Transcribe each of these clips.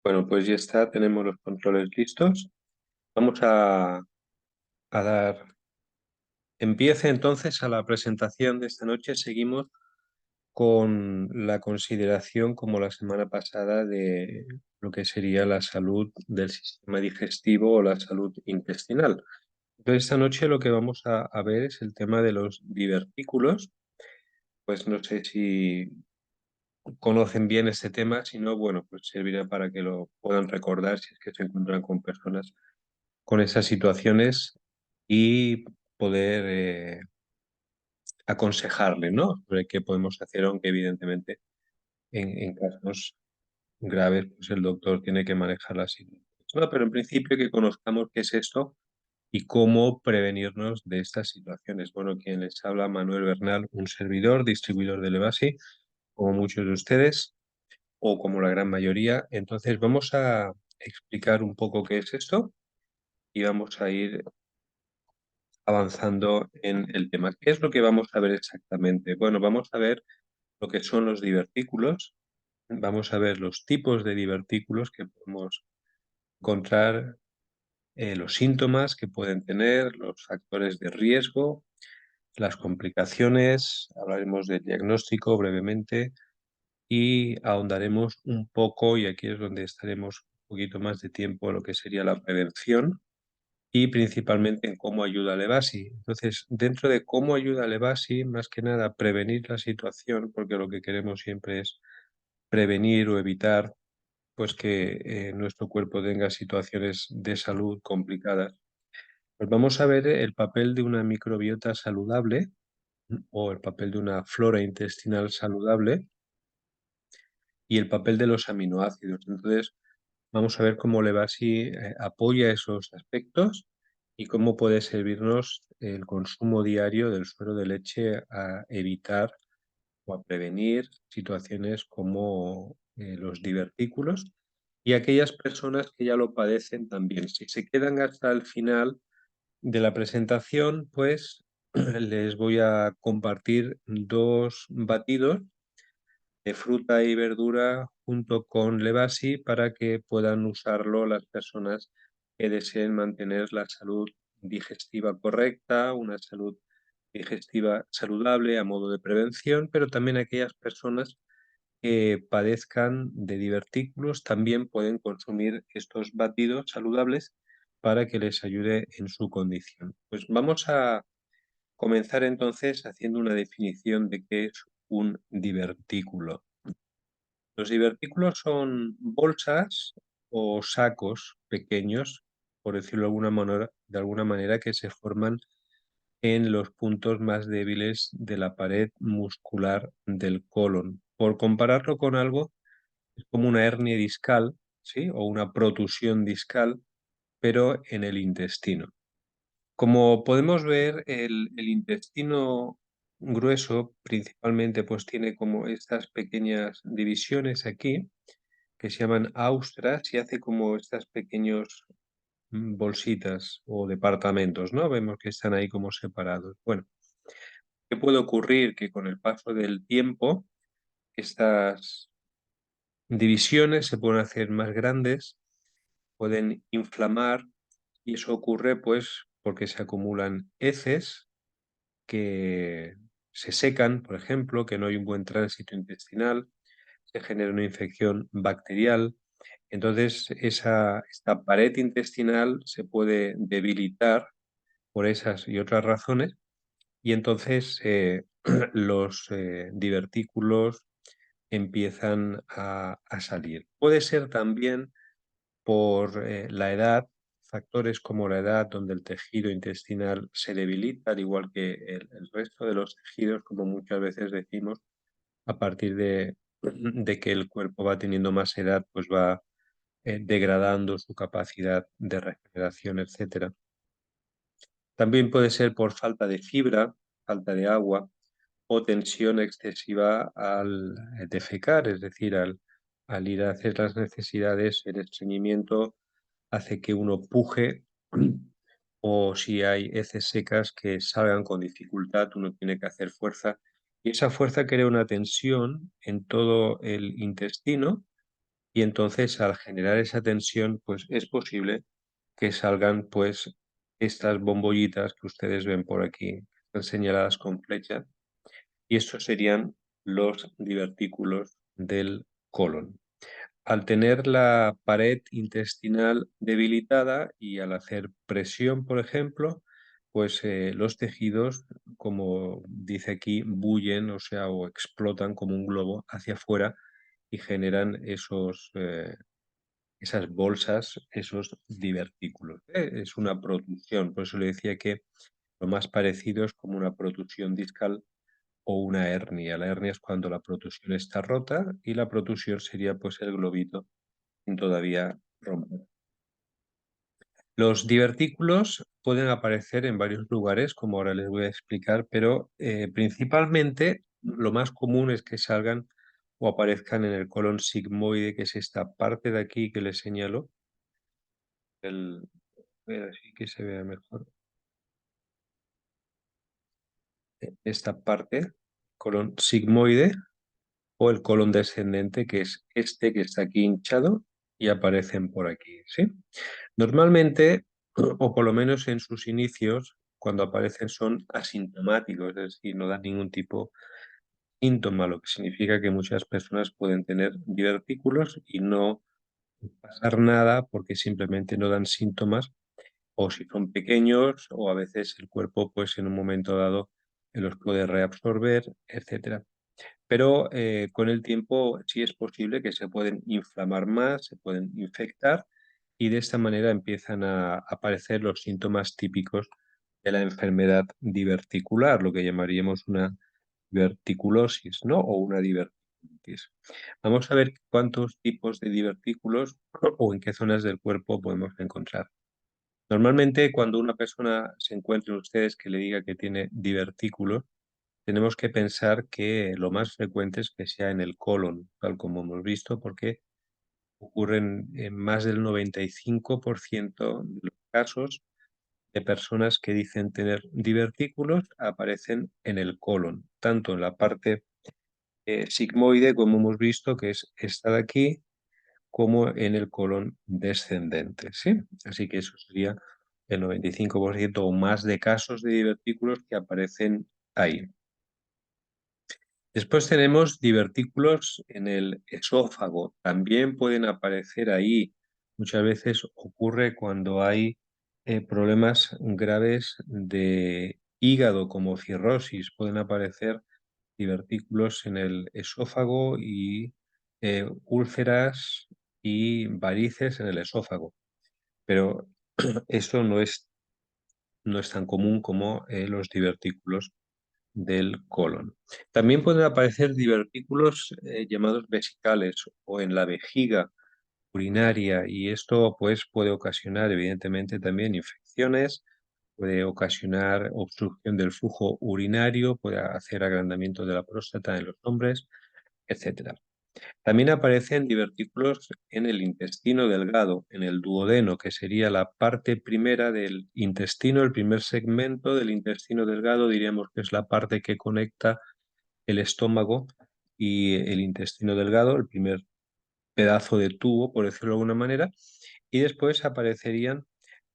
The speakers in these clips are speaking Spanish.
Bueno, pues ya está, tenemos los controles listos. Vamos a dar empiece entonces a la presentación de esta noche. Seguimos con la consideración, como la semana pasada, de lo que sería la salud del sistema digestivo o la salud intestinal. Entonces, esta noche lo que vamos a ver es el tema de los divertículos. Pues no sé si conocen bien este tema, si no, bueno, pues servirá para que lo puedan recordar si es que se encuentran con personas con esas situaciones y poder aconsejarle, ¿no? Sobre qué podemos hacer, aunque evidentemente en casos graves, pues el doctor tiene que manejar la situación. No, pero en principio que conozcamos qué es esto y cómo prevenirnos de estas situaciones. Bueno, quien les habla, Manuel Bernal, un servidor, distribuidor de Levasi, como muchos de ustedes, o como la gran mayoría. Entonces vamos a explicar un poco qué es esto y vamos a ir avanzando en el tema. ¿Qué es lo que vamos a ver exactamente? Bueno, vamos a ver lo que son los divertículos, vamos a ver los tipos de divertículos que podemos encontrar, los síntomas que pueden tener, los factores de riesgo, las complicaciones, hablaremos del diagnóstico brevemente y ahondaremos un poco, y aquí es donde estaremos un poquito más de tiempo, en lo que sería la prevención y principalmente en cómo ayuda Levasi. Entonces, dentro de cómo ayuda Levasi, más que nada prevenir la situación, porque lo que queremos siempre es prevenir o evitar pues que nuestro cuerpo tenga situaciones de salud complicadas. Pues vamos a ver el papel de una microbiota saludable o el papel de una flora intestinal saludable y el papel de los aminoácidos. Entonces, vamos a ver cómo Levasi apoya esos aspectos y cómo puede servirnos el consumo diario del suero de leche a evitar o a prevenir situaciones como los divertículos y aquellas personas que ya lo padecen también. Si se quedan hasta el final de la presentación, pues les voy a compartir dos batidos de fruta y verdura junto con Levasi para que puedan usarlo las personas que deseen mantener la salud digestiva correcta, una salud digestiva saludable a modo de prevención, pero también aquellas personas que padezcan de divertículos también pueden consumir estos batidos saludables para que les ayude en su condición. Pues vamos a comenzar entonces haciendo una definición de qué es un divertículo. Los divertículos son bolsas o sacos pequeños, por decirlo de alguna manera, que se forman en los puntos más débiles de la pared muscular del colon. Por compararlo con algo, es como una hernia discal, ¿sí? O una protusión discal, pero en el intestino. Como podemos ver, el intestino grueso principalmente pues tiene como estas pequeñas divisiones aquí que se llaman austras y hace como estas pequeños bolsitas o departamentos, ¿no? Vemos que están ahí como separados. Bueno, ¿qué puede ocurrir? Que con el paso del tiempo estas divisiones se pueden hacer más grandes, pueden inflamar y eso ocurre pues porque se acumulan heces que se secan, por ejemplo, que no hay un buen tránsito intestinal, se genera una infección bacterial. Entonces, esta pared intestinal se puede debilitar por esas y otras razones y entonces los divertículos empiezan a salir. Puede ser también por la edad, factores como la edad donde el tejido intestinal se debilita, al igual que el resto de los tejidos, como muchas veces decimos, a partir de que el cuerpo va teniendo más edad, pues va degradando su capacidad de regeneración, etcétera. También puede ser por falta de fibra, falta de agua o tensión excesiva al defecar, es decir, al ir a hacer las necesidades, el estreñimiento hace que uno puje o si hay heces secas que salgan con dificultad, uno tiene que hacer fuerza y esa fuerza crea una tensión en todo el intestino y entonces al generar esa tensión, pues es posible que salgan pues estas bombollitas que ustedes ven por aquí, que están señaladas con flecha, y estos serían los divertículos del colon. Al tener la pared intestinal debilitada y al hacer presión, por ejemplo, pues los tejidos, como dice aquí, bullen, o sea, o explotan como un globo hacia afuera y generan esas bolsas, esos divertículos. Es una protusión, por eso le decía que lo más parecido es como una protusión discal o una hernia. La hernia es cuando la protusión está rota y la protusión sería pues el globito sin todavía romper. Los divertículos pueden aparecer en varios lugares, como ahora les voy a explicar, pero principalmente lo más común es que salgan o aparezcan en el colon sigmoide, que es esta parte de aquí que les señalo. Voy a ver así que se vea mejor. Esta parte, colon sigmoide o el colon descendente, que es este que está aquí hinchado y aparecen por aquí, ¿sí? Normalmente, o por lo menos en sus inicios, cuando aparecen son asintomáticos, es decir, no dan ningún tipo de síntoma, lo que significa que muchas personas pueden tener divertículos y no pasar nada porque simplemente no dan síntomas, o si son pequeños, o a veces el cuerpo, pues en un momento dado, los puede reabsorber, etcétera. Pero con el tiempo sí es posible que se pueden inflamar más, se pueden infectar y de esta manera empiezan a aparecer los síntomas típicos de la enfermedad diverticular, lo que llamaríamos una diverticulosis, ¿no? O una diverticulitis. Vamos a ver cuántos tipos de divertículos o en qué zonas del cuerpo podemos encontrar. Normalmente, cuando una persona se encuentra en ustedes que le diga que tiene divertículos, tenemos que pensar que lo más frecuente es que sea en el colon, tal como hemos visto, porque ocurren en más del 95% de los casos de personas que dicen tener divertículos aparecen en el colon, tanto en la parte sigmoide, como hemos visto, que es esta de aquí, como en el colon descendente, ¿sí? Así que eso sería el 95% o más de casos de divertículos que aparecen ahí. Después tenemos divertículos en el esófago. También pueden aparecer ahí. Muchas veces ocurre cuando hay problemas graves de hígado, como cirrosis. Pueden aparecer divertículos en el esófago y úlceras y varices en el esófago. Pero eso no es tan común como los divertículos del colon. También pueden aparecer divertículos llamados vesicales o en la vejiga urinaria, y esto pues puede ocasionar evidentemente también infecciones, puede ocasionar obstrucción del flujo urinario, puede hacer agrandamiento de la próstata en los hombres, etcétera. También aparecen divertículos en el intestino delgado, en el duodeno, que sería la parte primera del intestino, el primer segmento del intestino delgado, diríamos que es la parte que conecta el estómago y el intestino delgado, el primer pedazo de tubo, por decirlo de alguna manera, y después aparecerían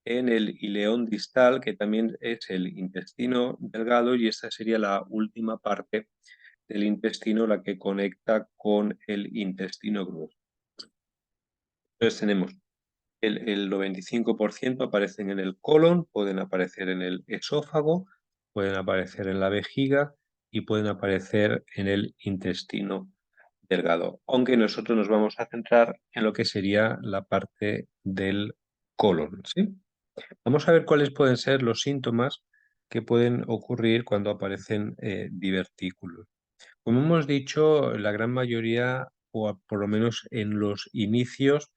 en el ileón distal, que también es el intestino delgado, y esta sería la última parte del intestino, la que conecta con el intestino grueso. Entonces tenemos el 95% aparecen en el colon, pueden aparecer en el esófago, pueden aparecer en la vejiga y pueden aparecer en el intestino delgado, aunque nosotros nos vamos a centrar en lo que sería la parte del colon, ¿sí? Vamos a ver cuáles pueden ser los síntomas que pueden ocurrir cuando aparecen divertículos. Como hemos dicho, la gran mayoría, o por lo menos en los inicios,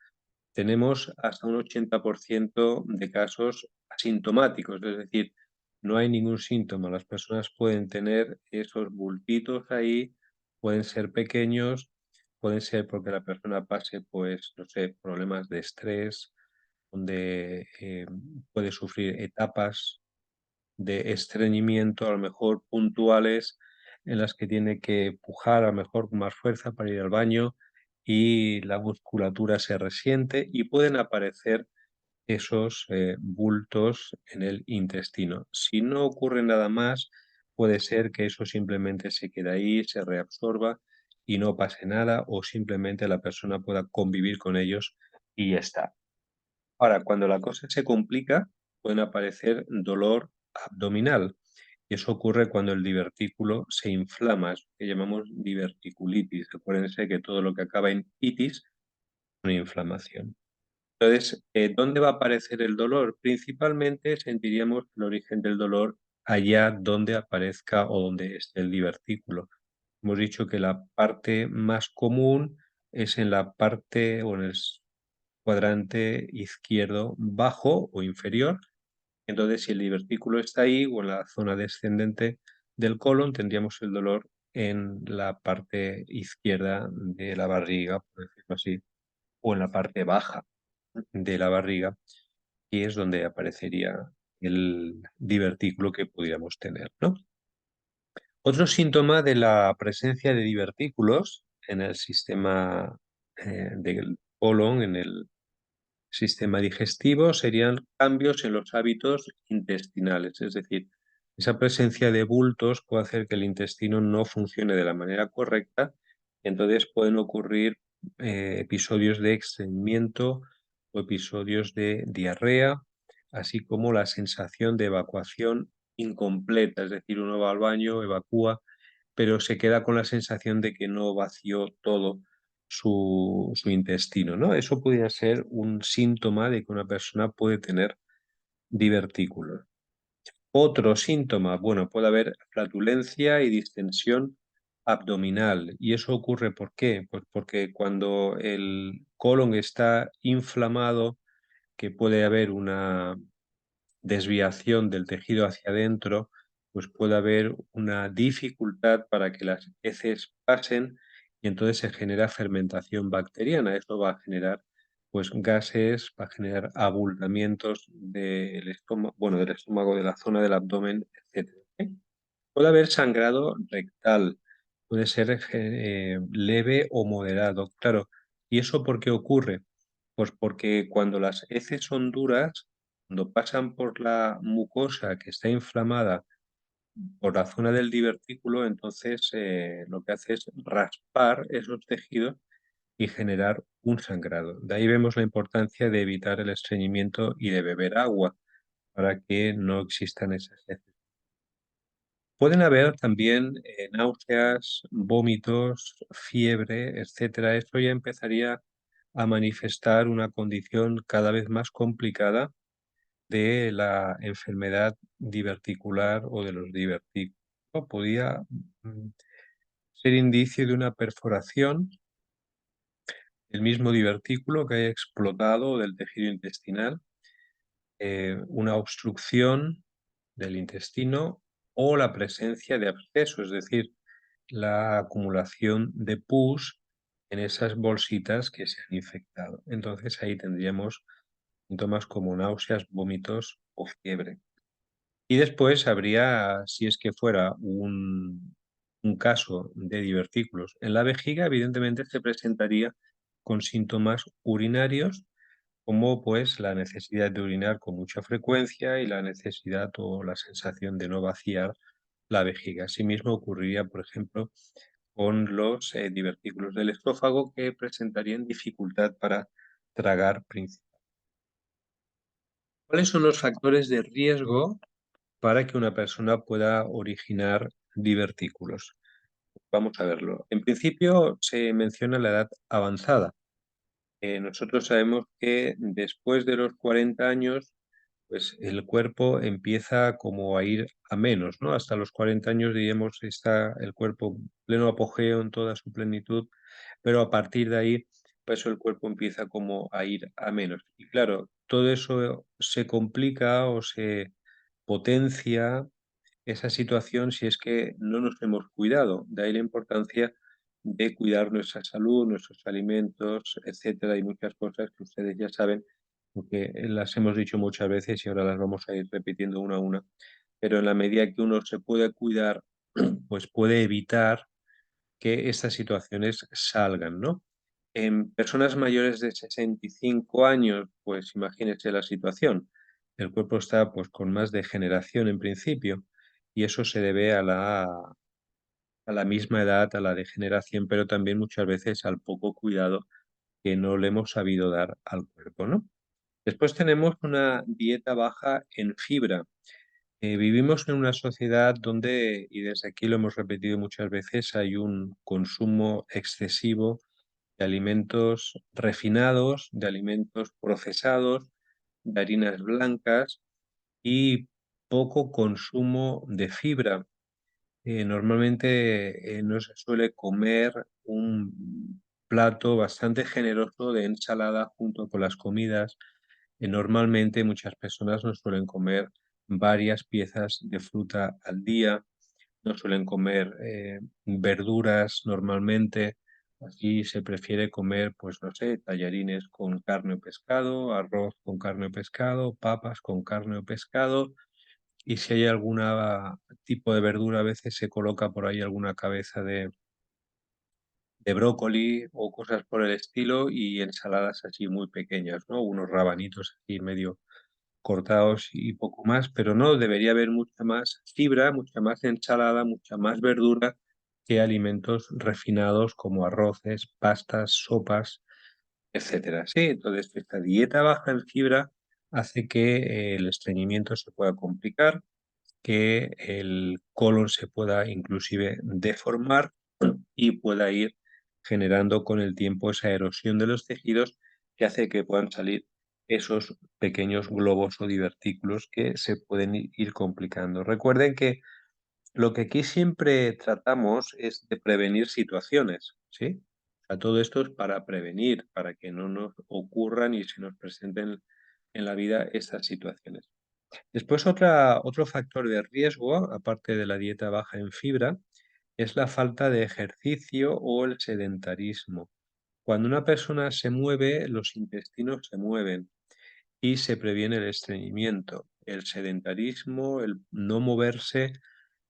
tenemos hasta un 80% de casos asintomáticos, es decir, no hay ningún síntoma. Las personas pueden tener esos bultitos ahí, pueden ser pequeños, pueden ser porque la persona pase, pues, no sé, problemas de estrés, donde puede sufrir etapas de estreñimiento, a lo mejor puntuales, en las que tiene que pujar a lo mejor con más fuerza para ir al baño, y la musculatura se resiente y pueden aparecer esos bultos en el intestino. Si no ocurre nada más, puede ser que eso simplemente se quede ahí, se reabsorba y no pase nada, o simplemente la persona pueda convivir con ellos y ya está. Ahora, cuando la cosa se complica, pueden aparecer dolor abdominal. Y eso ocurre cuando el divertículo se inflama, es lo que llamamos diverticulitis. Acuérdense que todo lo que acaba en itis es una inflamación. Entonces, ¿dónde va a aparecer el dolor? Principalmente sentiríamos el origen del dolor allá donde aparezca o donde esté el divertículo. Hemos dicho que la parte más común es en la parte o en el cuadrante izquierdo bajo o inferior. Entonces, si el divertículo está ahí o en la zona descendente del colon, tendríamos el dolor en la parte izquierda de la barriga, por decirlo así, o en la parte baja de la barriga, y es donde aparecería el divertículo que pudiéramos tener, ¿no? Otro síntoma de la presencia de divertículos en el sistema del colon, en el sistema digestivo, serían cambios en los hábitos intestinales, es decir, esa presencia de bultos puede hacer que el intestino no funcione de la manera correcta, entonces pueden ocurrir episodios de estreñimiento o episodios de diarrea, así como la sensación de evacuación incompleta, es decir, uno va al baño, evacúa, pero se queda con la sensación de que no vació todo su intestino, ¿no? Eso podría ser un síntoma de que una persona puede tener divertículos. Otro síntoma, bueno, puede haber flatulencia y distensión abdominal. ¿Y eso ocurre por qué? Pues porque cuando el colon está inflamado, que puede haber una desviación del tejido hacia adentro, pues puede haber una dificultad para que las heces pasen y entonces se genera fermentación bacteriana. Esto va a generar pues gases, va a generar abultamientos del estómago, bueno, del estómago, de la zona del abdomen, etcétera. ¿Ok? Puede haber sangrado rectal, puede ser leve o moderado, claro. ¿Y eso por qué ocurre? Pues porque cuando las heces son duras, cuando pasan por la mucosa que está inflamada por la zona del divertículo, entonces lo que hace es raspar esos tejidos y generar un sangrado. De ahí vemos la importancia de evitar el estreñimiento y de beber agua para que no existan esas heces. Pueden haber también náuseas, vómitos, fiebre, etcétera. Esto ya empezaría a manifestar una condición cada vez más complicada de la enfermedad diverticular o de los divertículos. Podía mm, ser indicio de una perforación del mismo divertículo que haya explotado del tejido intestinal, una obstrucción del intestino o la presencia de absceso, es decir, la acumulación de pus en esas bolsitas que se han infectado. Entonces ahí tendríamos síntomas como náuseas, vómitos o fiebre. Y después habría, si es que fuera un caso de divertículos en la vejiga, evidentemente se presentaría con síntomas urinarios, como pues la necesidad de orinar con mucha frecuencia y la necesidad o la sensación de no vaciar la vejiga. Asimismo ocurriría, por ejemplo, con los divertículos del esófago que presentarían dificultad para tragar principalmente. ¿Cuáles son los factores de riesgo para que una persona pueda originar divertículos? Vamos a verlo. En principio se menciona la edad avanzada. Nosotros sabemos que después de los 40 años, pues el cuerpo empieza como a ir a menos, ¿no? Hasta los 40 años, diríamos, está el cuerpo en pleno apogeo en toda su plenitud, pero a partir de ahí, pues el cuerpo empieza como a ir a menos. Y claro, todo eso se complica o se potencia esa situación si es que no nos hemos cuidado. De ahí la importancia de cuidar nuestra salud, nuestros alimentos, etcétera, y muchas cosas que ustedes ya saben, porque las hemos dicho muchas veces y ahora las vamos a ir repitiendo una a una. Pero en la medida que uno se puede cuidar, pues puede evitar que estas situaciones salgan, ¿no? En personas mayores de 65 años, pues imagínese la situación. El cuerpo está pues con más degeneración en principio y eso se debe a la misma edad, a la degeneración, pero también muchas veces al poco cuidado que no le hemos sabido dar al cuerpo, ¿no? Después tenemos una dieta baja en fibra. Vivimos en una sociedad donde, y desde aquí lo hemos repetido muchas veces, hay un consumo excesivo de alimentos refinados, de alimentos procesados, de harinas blancas y poco consumo de fibra. Normalmente no se suele comer un plato bastante generoso de ensalada junto con las comidas. Normalmente muchas personas no suelen comer varias piezas de fruta al día, no suelen comer verduras normalmente. Aquí se prefiere comer, pues no sé, tallarines con carne o pescado, arroz con carne o pescado, papas con carne o pescado. Y si hay algún tipo de verdura, a veces se coloca por ahí alguna cabeza de brócoli o cosas por el estilo y ensaladas así muy pequeñas, ¿no? Unos rabanitos así medio cortados y poco más, pero no, debería haber mucha más fibra, mucha más ensalada, mucha más verdura que alimentos refinados como arroces, pastas, sopas, etcétera. Sí, entonces esta dieta baja en fibra hace que el estreñimiento se pueda complicar, que el colon se pueda inclusive deformar y pueda ir generando con el tiempo esa erosión de los tejidos que hace que puedan salir esos pequeños globos o divertículos que se pueden ir complicando. Recuerden que lo que aquí siempre tratamos es de prevenir situaciones, ¿sí? O sea, todo esto es para prevenir, para que no nos ocurran y se nos presenten en la vida estas situaciones. Después otro factor de riesgo, aparte de la dieta baja en fibra, es la falta de ejercicio o el sedentarismo. Cuando una persona se mueve, los intestinos se mueven y se previene el estreñimiento. El sedentarismo, el no moverse,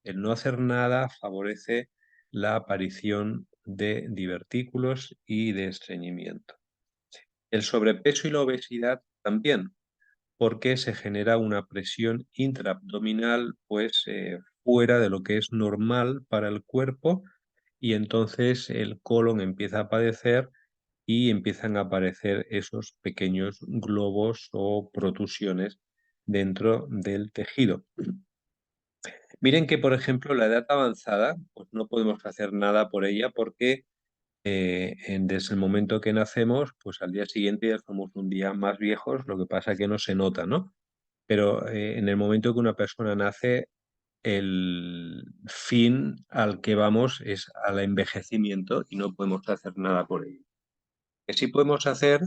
el no hacer nada favorece la aparición de divertículos y de estreñimiento. El sobrepeso y la obesidad también, porque se genera una presión intraabdominal pues fuera de lo que es normal para el cuerpo y entonces el colon empieza a padecer y empiezan a aparecer esos pequeños globos o protusiones dentro del tejido. Miren que, por ejemplo, la edad avanzada, pues no podemos hacer nada por ella porque desde el momento que nacemos, pues al día siguiente ya somos un día más viejos, lo que pasa que no se nota, ¿no? Pero en el momento que una persona nace, el fin al que vamos es al envejecimiento y no podemos hacer nada por ello. Lo que sí podemos hacer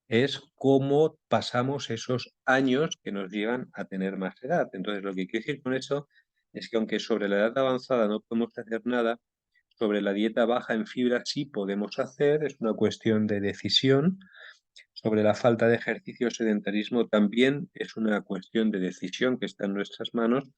es cómo pasamos esos años que nos llevan a tener más edad. Entonces, lo que quiero decir con eso es que aunque sobre la edad avanzada no podemos hacer nada, sobre la dieta baja en fibra sí podemos hacer, es una cuestión de decisión. Sobre la falta de ejercicio o sedentarismo también es una cuestión de decisión que está en nuestras manos.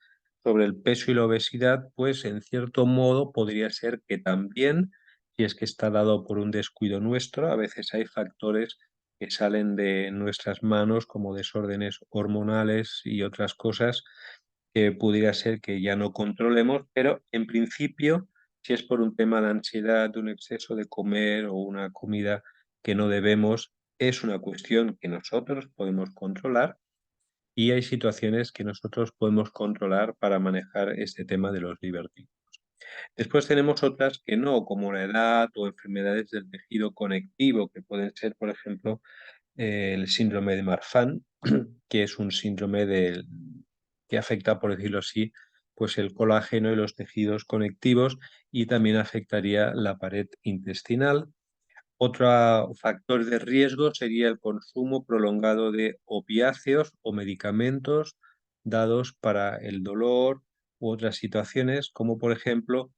Sobre el peso y la obesidad, pues en cierto modo podría ser que también, si es que está dado por un descuido nuestro, a veces hay factores que salen de nuestras manos como desórdenes hormonales y otras cosas que pudiera ser que ya no controlemos, pero en principio, si es por un tema de ansiedad, de un exceso de comer o una comida que no debemos, es una cuestión que nosotros podemos controlar y hay situaciones que nosotros podemos controlar para manejar este tema de los divertidos. Después tenemos otras que no, como la edad o enfermedades del tejido conectivo, que pueden ser, por ejemplo, el síndrome de Marfan, que es un síndrome que afecta, por decirlo así, pues el colágeno y los tejidos conectivos y también afectaría la pared intestinal. Otro factor de riesgo sería el consumo prolongado de opiáceos o medicamentos dados para el dolor u otras situaciones, como por ejemplo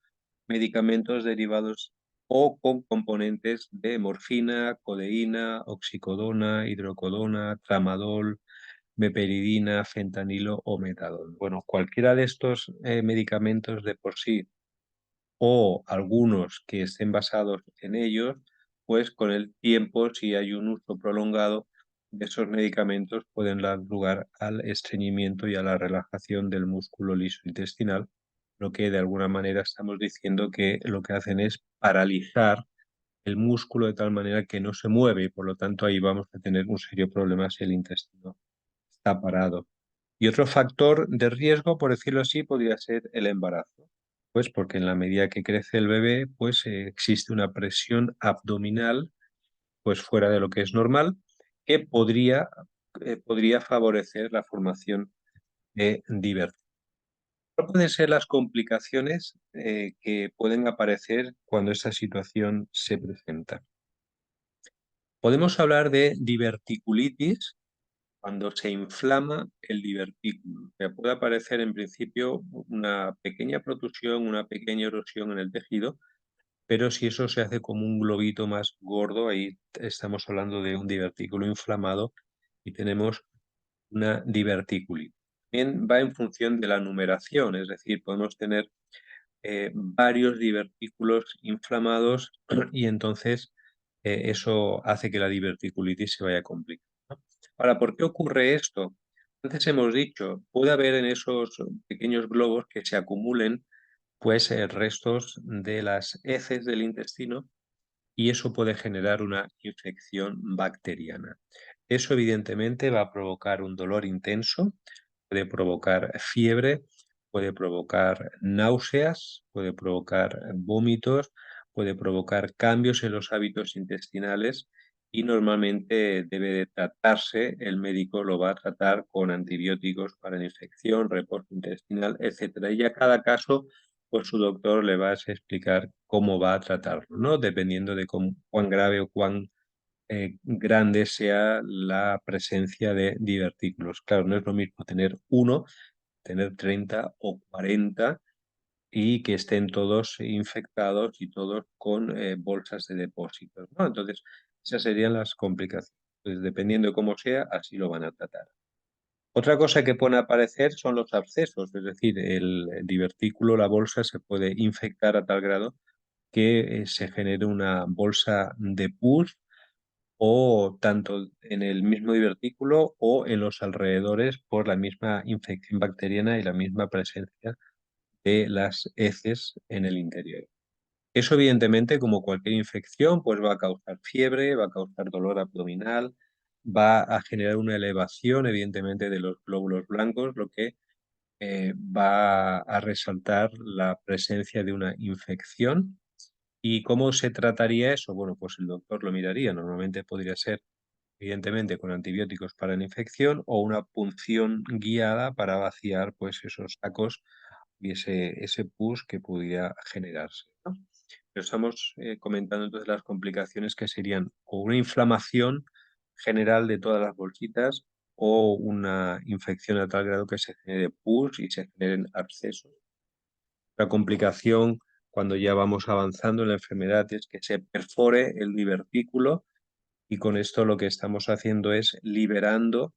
medicamentos derivados o con componentes de morfina, codeína, oxicodona, hidrocodona, tramadol, meperidina, fentanilo o metadol. Bueno, cualquiera de estos medicamentos de por sí o algunos que estén basados en ellos pues con el tiempo, si hay un uso prolongado de esos medicamentos, pueden dar lugar al estreñimiento y a la relajación del músculo liso intestinal, lo que de alguna manera estamos diciendo que lo que hacen es paralizar el músculo de tal manera que no se mueve y por lo tanto ahí vamos a tener un serio problema si el intestino está parado. Y otro factor de riesgo, por decirlo así, podría ser el embarazo. Pues porque en la medida que crece el bebé, pues existe una presión abdominal pues fuera de lo que es normal, que podría favorecer la formación de divertidos. ¿Cuáles pueden ser las complicaciones que pueden aparecer cuando esta situación se presenta? Podemos hablar de diverticulitis cuando se inflama el divertículo. O sea, puede aparecer en principio una pequeña protusión, una pequeña erosión en el tejido, pero si eso se hace como un globito más gordo, ahí estamos hablando de un divertículo inflamado y tenemos una diverticulitis. También va en función de la numeración, es decir, podemos tener varios divertículos inflamados y entonces eso hace que la diverticulitis se vaya complicando, ¿no? Ahora, ¿por qué ocurre esto? Antes hemos dicho, puede haber en esos pequeños globos que se acumulen pues restos de las heces del intestino y eso puede generar una infección bacteriana. Eso evidentemente va a provocar un dolor intenso, puede provocar fiebre, puede provocar náuseas, puede provocar vómitos, puede provocar cambios en los hábitos intestinales y normalmente debe de tratarse, el médico lo va a tratar con antibióticos para la infección, reposo intestinal, etcétera. Y a cada caso pues su doctor le va a explicar cómo va a tratarlo, ¿no? Dependiendo de cuán grave o cuán grande sea la presencia de divertículos. Claro, no es lo mismo tener uno, tener 30 o 40 y que estén todos infectados y todos con bolsas de depósitos, ¿no? Entonces, esas serían las complicaciones. Pues dependiendo de cómo sea, así lo van a tratar. Otra cosa que pueden aparecer son los abscesos, es decir, el divertículo, la bolsa, se puede infectar a tal grado que se genere una bolsa de pus o tanto en el mismo divertículo o en los alrededores por la misma infección bacteriana y la misma presencia de las heces en el interior. Eso evidentemente, como cualquier infección, pues va a causar fiebre, va a causar dolor abdominal, va a generar una elevación evidentemente de los glóbulos blancos, lo que va a resaltar la presencia de una infección. ¿Y cómo se trataría eso? Bueno, pues el doctor lo miraría. Normalmente podría ser, evidentemente, con antibióticos para la infección o una punción guiada para vaciar pues, esos sacos y ese pus que pudiera generarse, ¿no? Pero estamos comentando entonces las complicaciones que serían o una inflamación general de todas las bolsitas o una infección a tal grado que se genere pus y se generen abscesos. La complicación cuando ya vamos avanzando en la enfermedad es que se perfore el divertículo y con esto lo que estamos haciendo es liberando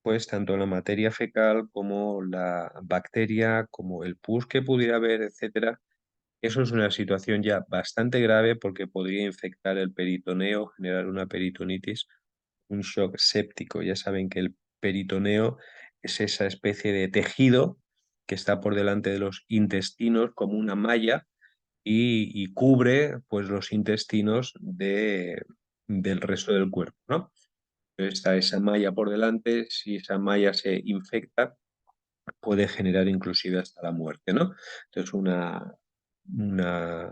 pues tanto la materia fecal como la bacteria, como el pus que pudiera haber, etcétera. Eso es una situación ya bastante grave porque podría infectar el peritoneo, generar una peritonitis, un shock séptico. Ya saben que el peritoneo es esa especie de tejido que está por delante de los intestinos como una malla y cubre pues los intestinos del resto del cuerpo, ¿no? Está esa malla por delante, si esa malla se infecta, puede generar inclusive hasta la muerte, ¿no? Entonces una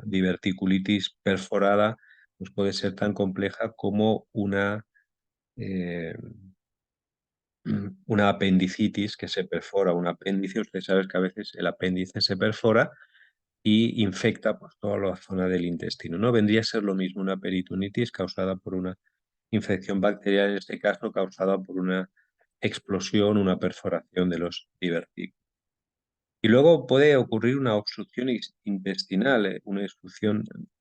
diverticulitis perforada pues puede ser tan compleja como eh, una apendicitis que se perfora, un apéndice. Usted sabe que a veces el apéndice se perfora y infecta pues, toda la zona del intestino, ¿no? Vendría a ser lo mismo una peritonitis causada por una infección bacteriana, en este caso causada por una explosión, una perforación de los divertículos. Y luego puede ocurrir una obstrucción intestinal, una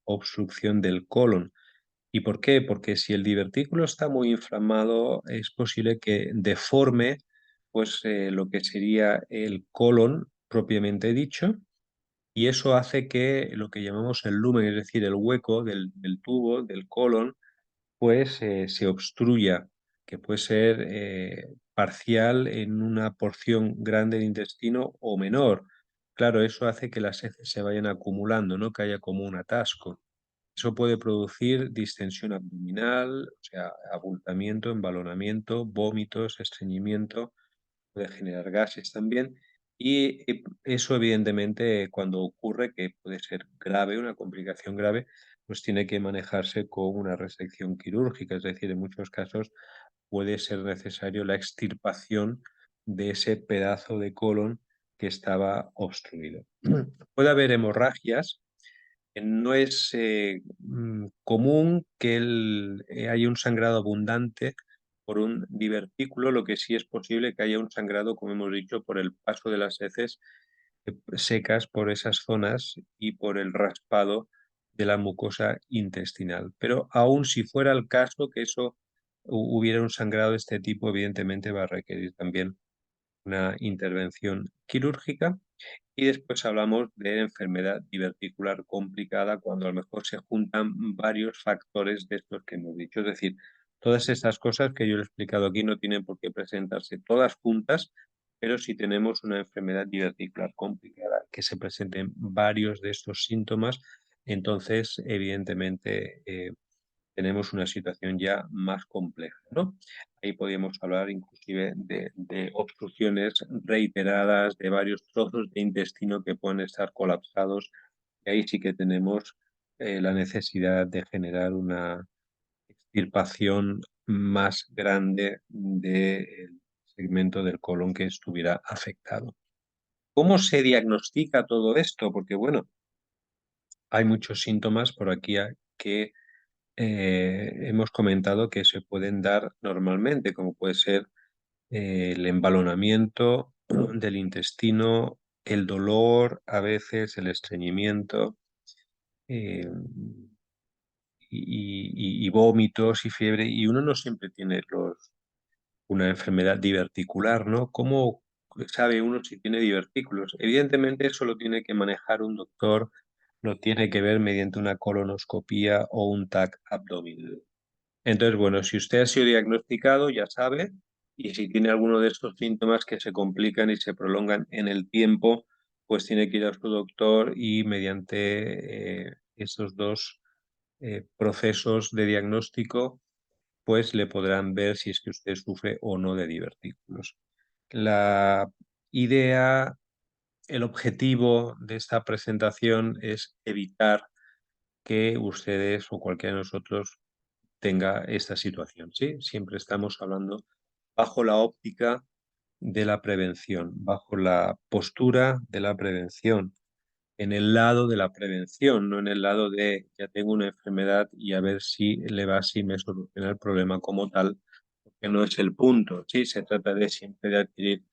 obstrucción del colon. ¿Y por qué? Porque si el divertículo está muy inflamado, es posible que deforme pues, lo que sería el colon propiamente dicho, y eso hace que lo que llamamos el lumen, es decir, el hueco del tubo, del colon, pues se obstruya, que puede ser parcial en una porción grande del intestino o menor. Claro, eso hace que las heces se vayan acumulando, ¿no? Que haya como un atasco. Eso puede producir distensión abdominal, o sea, abultamiento, embalonamiento, vómitos, estreñimiento, puede generar gases también. Y eso evidentemente cuando ocurre, que puede ser grave, una complicación grave, pues tiene que manejarse con una resección quirúrgica, es decir, en muchos casos puede ser necesario la extirpación de ese pedazo de colon que estaba obstruido. Puede haber hemorragias. No es común que haya un sangrado abundante por un divertículo, lo que sí es posible que haya un sangrado, como hemos dicho, por el paso de las heces secas por esas zonas y por el raspado de la mucosa intestinal. Pero aun si fuera el caso que eso hubiera un sangrado de este tipo, evidentemente va a requerir también una intervención quirúrgica. Y después hablamos de enfermedad diverticular complicada cuando a lo mejor se juntan varios factores de estos que hemos dicho. Es decir, todas estas cosas que yo he explicado aquí no tienen por qué presentarse todas juntas, pero si tenemos una enfermedad diverticular complicada que se presenten varios de estos síntomas, entonces evidentemente tenemos una situación ya más compleja, ¿no? Ahí podríamos hablar inclusive de obstrucciones reiteradas de varios trozos de intestino que pueden estar colapsados. Y ahí sí que tenemos la necesidad de generar una extirpación más grande del segmento del colon que estuviera afectado. ¿Cómo se diagnostica todo esto? Porque, bueno, hay muchos síntomas por aquí que hemos comentado que se pueden dar normalmente, como puede ser el embalonamiento del intestino, el dolor, a veces el estreñimiento, eh, y vómitos y fiebre, y uno no siempre tiene una enfermedad diverticular, ¿no? ¿Cómo sabe uno si tiene divertículos? Evidentemente eso lo tiene que manejar un doctor, lo tiene que ver mediante una colonoscopía o un TAC abdominal. Entonces, bueno, si usted ha sido diagnosticado, ya sabe, y si tiene alguno de estos síntomas que se complican y se prolongan en el tiempo, pues tiene que ir a su doctor y mediante estos dos procesos de diagnóstico, pues le podrán ver si es que usted sufre o no de divertículos. La idea, el objetivo de esta presentación es evitar que ustedes o cualquiera de nosotros tenga esta situación, ¿sí? Siempre estamos hablando bajo la óptica de la prevención, bajo la postura de la prevención, en el lado de la prevención, no en el lado de ya tengo una enfermedad y a ver si le va, si me soluciona el problema como tal, porque no es el punto, ¿sí? Se trata de siempre de adquirir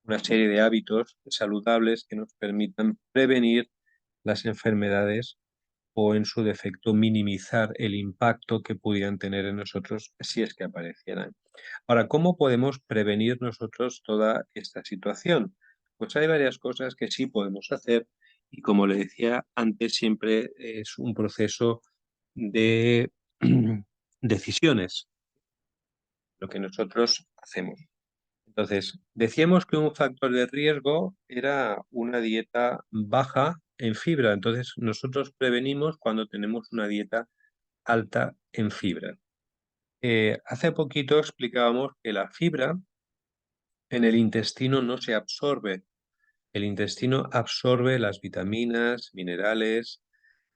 una serie de hábitos saludables que nos permitan prevenir las enfermedades o en su defecto minimizar el impacto que pudieran tener en nosotros si es que aparecieran. Ahora, ¿cómo podemos prevenir nosotros toda esta situación? Pues hay varias cosas que sí podemos hacer y como le decía antes, siempre es un proceso de decisiones, lo que nosotros hacemos. Entonces, decíamos que un factor de riesgo era una dieta baja en fibra. Entonces, nosotros prevenimos cuando tenemos una dieta alta en fibra. Hace poquito explicábamos que la fibra en el intestino no se absorbe. El intestino absorbe las vitaminas, minerales,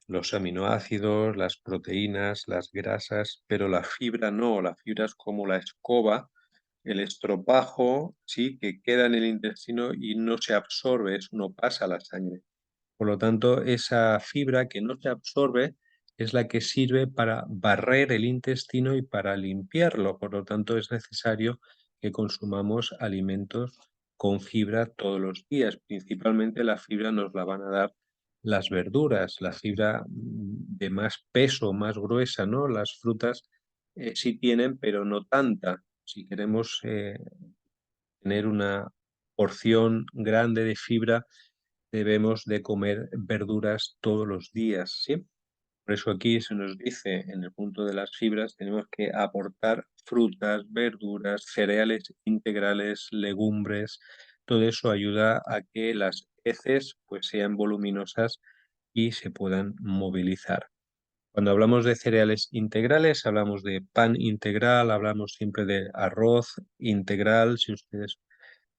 los aminoácidos, las proteínas, las grasas, pero la fibra no. La fibra es como la escoba, el estropajo, sí, que queda en el intestino y no se absorbe, eso no pasa a la sangre. Por lo tanto, esa fibra que no se absorbe es la que sirve para barrer el intestino y para limpiarlo. Por lo tanto, es necesario que consumamos alimentos con fibra todos los días. Principalmente la fibra nos la van a dar las verduras, la fibra de más peso, más gruesa, ¿no? Las frutas sí tienen, pero no tanta. Si queremos tener una porción grande de fibra, debemos de comer verduras todos los días, ¿sí? Por eso aquí se nos dice en el punto de las fibras, tenemos que aportar frutas, verduras, cereales integrales, legumbres. Todo eso ayuda a que las heces pues sean voluminosas y se puedan movilizar. Cuando hablamos de cereales integrales, hablamos de pan integral, hablamos siempre de arroz integral. Si ustedes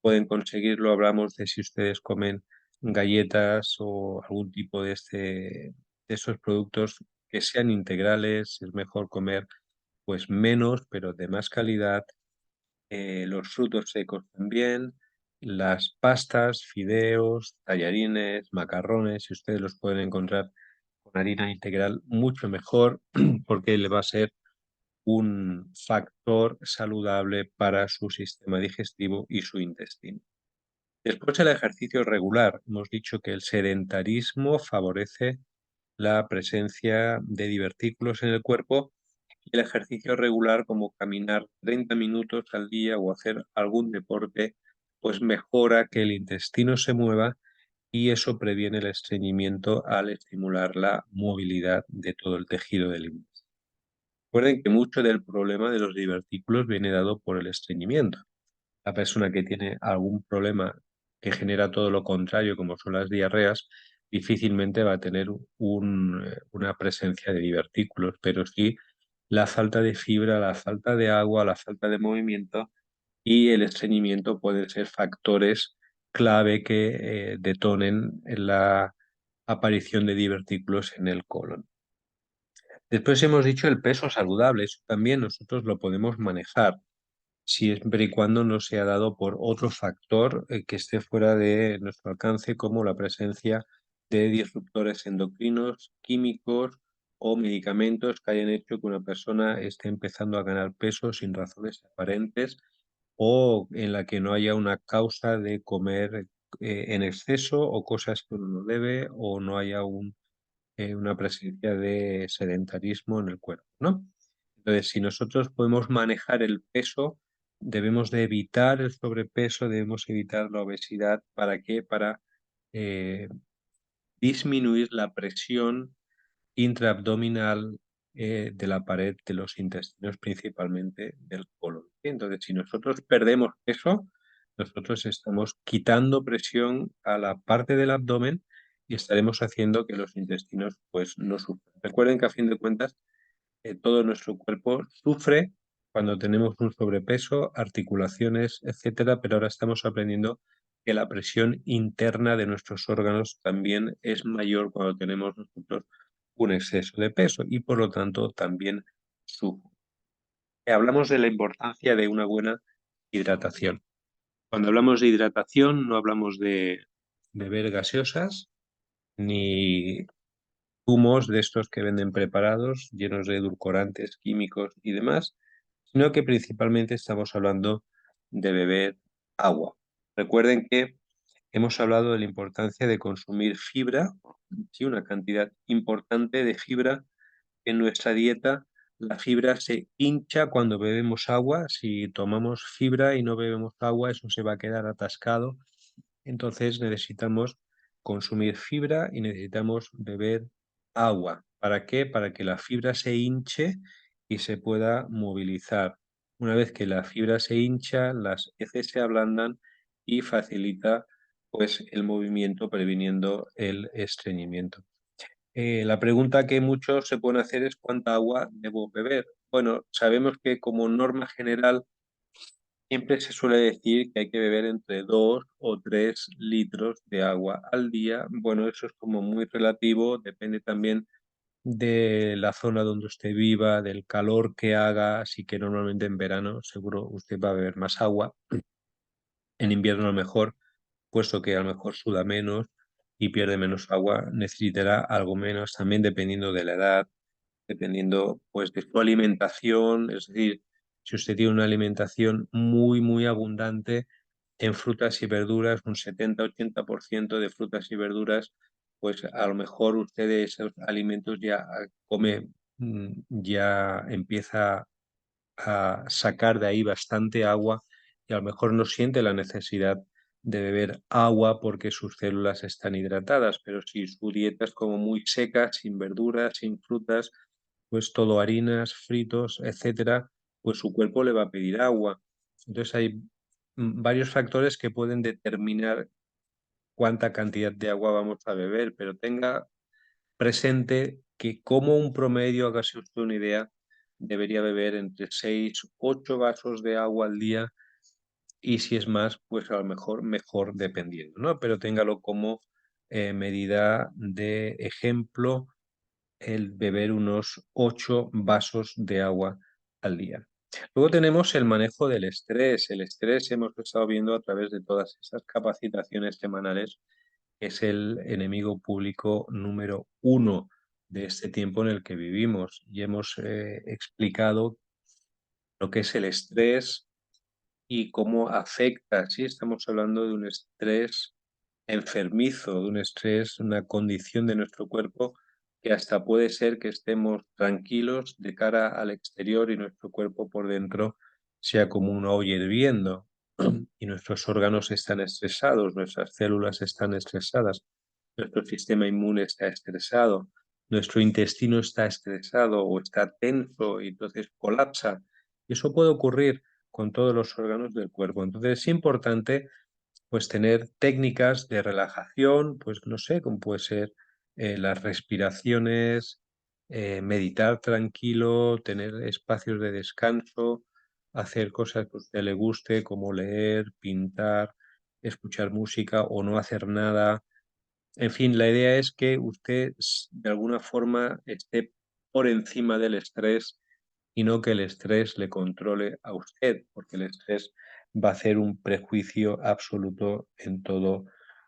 pueden conseguirlo, hablamos de si ustedes comen galletas o algún tipo de esos productos que sean integrales. Es mejor comer pues menos, pero de más calidad. Los frutos secos también, las pastas, fideos, tallarines, macarrones, si ustedes los pueden encontrar con harina integral, mucho mejor, porque le va a ser un factor saludable para su sistema digestivo y su intestino. Después el ejercicio regular. Hemos dicho que el sedentarismo favorece la presencia de divertículos en el cuerpo y el ejercicio regular, como caminar 30 minutos al día o hacer algún deporte, pues mejora que el intestino se mueva y eso previene el estreñimiento al estimular la movilidad de todo el tejido del intestino. Recuerden que mucho del problema de los divertículos viene dado por el estreñimiento. La persona que tiene algún problema que genera todo lo contrario, como son las diarreas, difícilmente va a tener una presencia de divertículos, pero sí la falta de fibra, la falta de agua, la falta de movimiento y el estreñimiento pueden ser factores clave que detonen la aparición de divertículos en el colon. Después hemos dicho el peso saludable, eso también nosotros lo podemos manejar siempre y cuando no sea dado por otro factor que esté fuera de nuestro alcance, como la presencia de disruptores endocrinos, químicos o medicamentos que hayan hecho que una persona esté empezando a ganar peso sin razones aparentes o en la que no haya una causa de comer en exceso o cosas que uno no debe o no haya una presencia de sedentarismo en el cuerpo, ¿no? Entonces, si nosotros podemos manejar el peso, debemos de evitar el sobrepeso, debemos evitar la obesidad. ¿Para qué? Para eh, disminuir la presión intraabdominal de la pared de los intestinos, principalmente del colon. Entonces, si nosotros perdemos peso, nosotros estamos quitando presión a la parte del abdomen y estaremos haciendo que los intestinos pues no sufran. Recuerden que a fin de cuentas todo nuestro cuerpo sufre cuando tenemos un sobrepeso, articulaciones, etcétera, pero ahora estamos aprendiendo que la presión interna de nuestros órganos también es mayor cuando tenemos nosotros un exceso de peso y por lo tanto también sufre. Hablamos de la importancia de una buena hidratación. Cuando hablamos de hidratación no hablamos de beber gaseosas ni zumos de estos que venden preparados, llenos de edulcorantes químicos y demás, sino que principalmente estamos hablando de beber agua. Recuerden que hemos hablado de la importancia de consumir fibra, sí, una cantidad importante de fibra en nuestra dieta. La fibra se hincha cuando bebemos agua. Si tomamos fibra y no bebemos agua, eso se va a quedar atascado. Entonces necesitamos consumir fibra y necesitamos beber agua. ¿Para qué? Para que la fibra se hinche y se pueda movilizar. Una vez que la fibra se hincha, las heces se ablandan y facilita pues el movimiento previniendo el estreñimiento. La pregunta que muchos se pueden hacer es ¿cuánta agua debo beber? Bueno, sabemos que como norma general siempre se suele decir que hay que beber entre 2 o 3 litros de agua al día. Bueno, eso es como muy relativo, depende también de la zona donde usted viva, del calor que haga, así que normalmente en verano seguro usted va a beber más agua. En invierno a lo mejor, puesto que a lo mejor suda menos y pierde menos agua, necesitará algo menos, también dependiendo de la edad, dependiendo pues de su alimentación, es decir, si usted tiene una alimentación muy abundante en frutas y verduras, un 70-80% de frutas y verduras, pues a lo mejor usted de esos alimentos ya come, ya empieza a sacar de ahí bastante agua y a lo mejor no siente la necesidad de beber agua porque sus células están hidratadas, pero si su dieta es como muy seca, sin verduras, sin frutas, pues todo harinas, fritos, etcétera, pues su cuerpo le va a pedir agua. Entonces hay varios factores que pueden determinar cuánta cantidad de agua vamos a beber, pero tenga presente que como un promedio, hágase usted una idea, debería beber entre 6, 8 vasos de agua al día y si es más, pues a lo mejor mejor dependiendo, ¿no? Pero téngalo como medida de ejemplo el beber unos 8 vasos de agua al día. Luego tenemos el manejo del estrés. El estrés hemos estado viendo a través de todas esas capacitaciones semanales, es el enemigo público número uno de este tiempo en el que vivimos. Y hemos explicado lo que es el estrés y cómo afecta. Sí, estamos hablando de un estrés enfermizo, de un estrés, una condición de nuestro cuerpo que hasta puede ser que estemos tranquilos de cara al exterior y nuestro cuerpo por dentro sea como una olla hirviendo y nuestros órganos están estresados, nuestras células están estresadas, nuestro sistema inmune está estresado, nuestro intestino está estresado o está tenso y entonces colapsa. Y eso puede ocurrir con todos los órganos del cuerpo. Entonces es importante pues tener técnicas de relajación, pues no sé, como puede ser las respiraciones, meditar tranquilo, tener espacios de descanso, hacer cosas que a usted le guste, como leer, pintar, escuchar música o no hacer nada. En fin, la idea es que usted de alguna forma esté por encima del estrés y no que el estrés le controle a usted, porque el estrés va a hacer un prejuicio absoluto en todo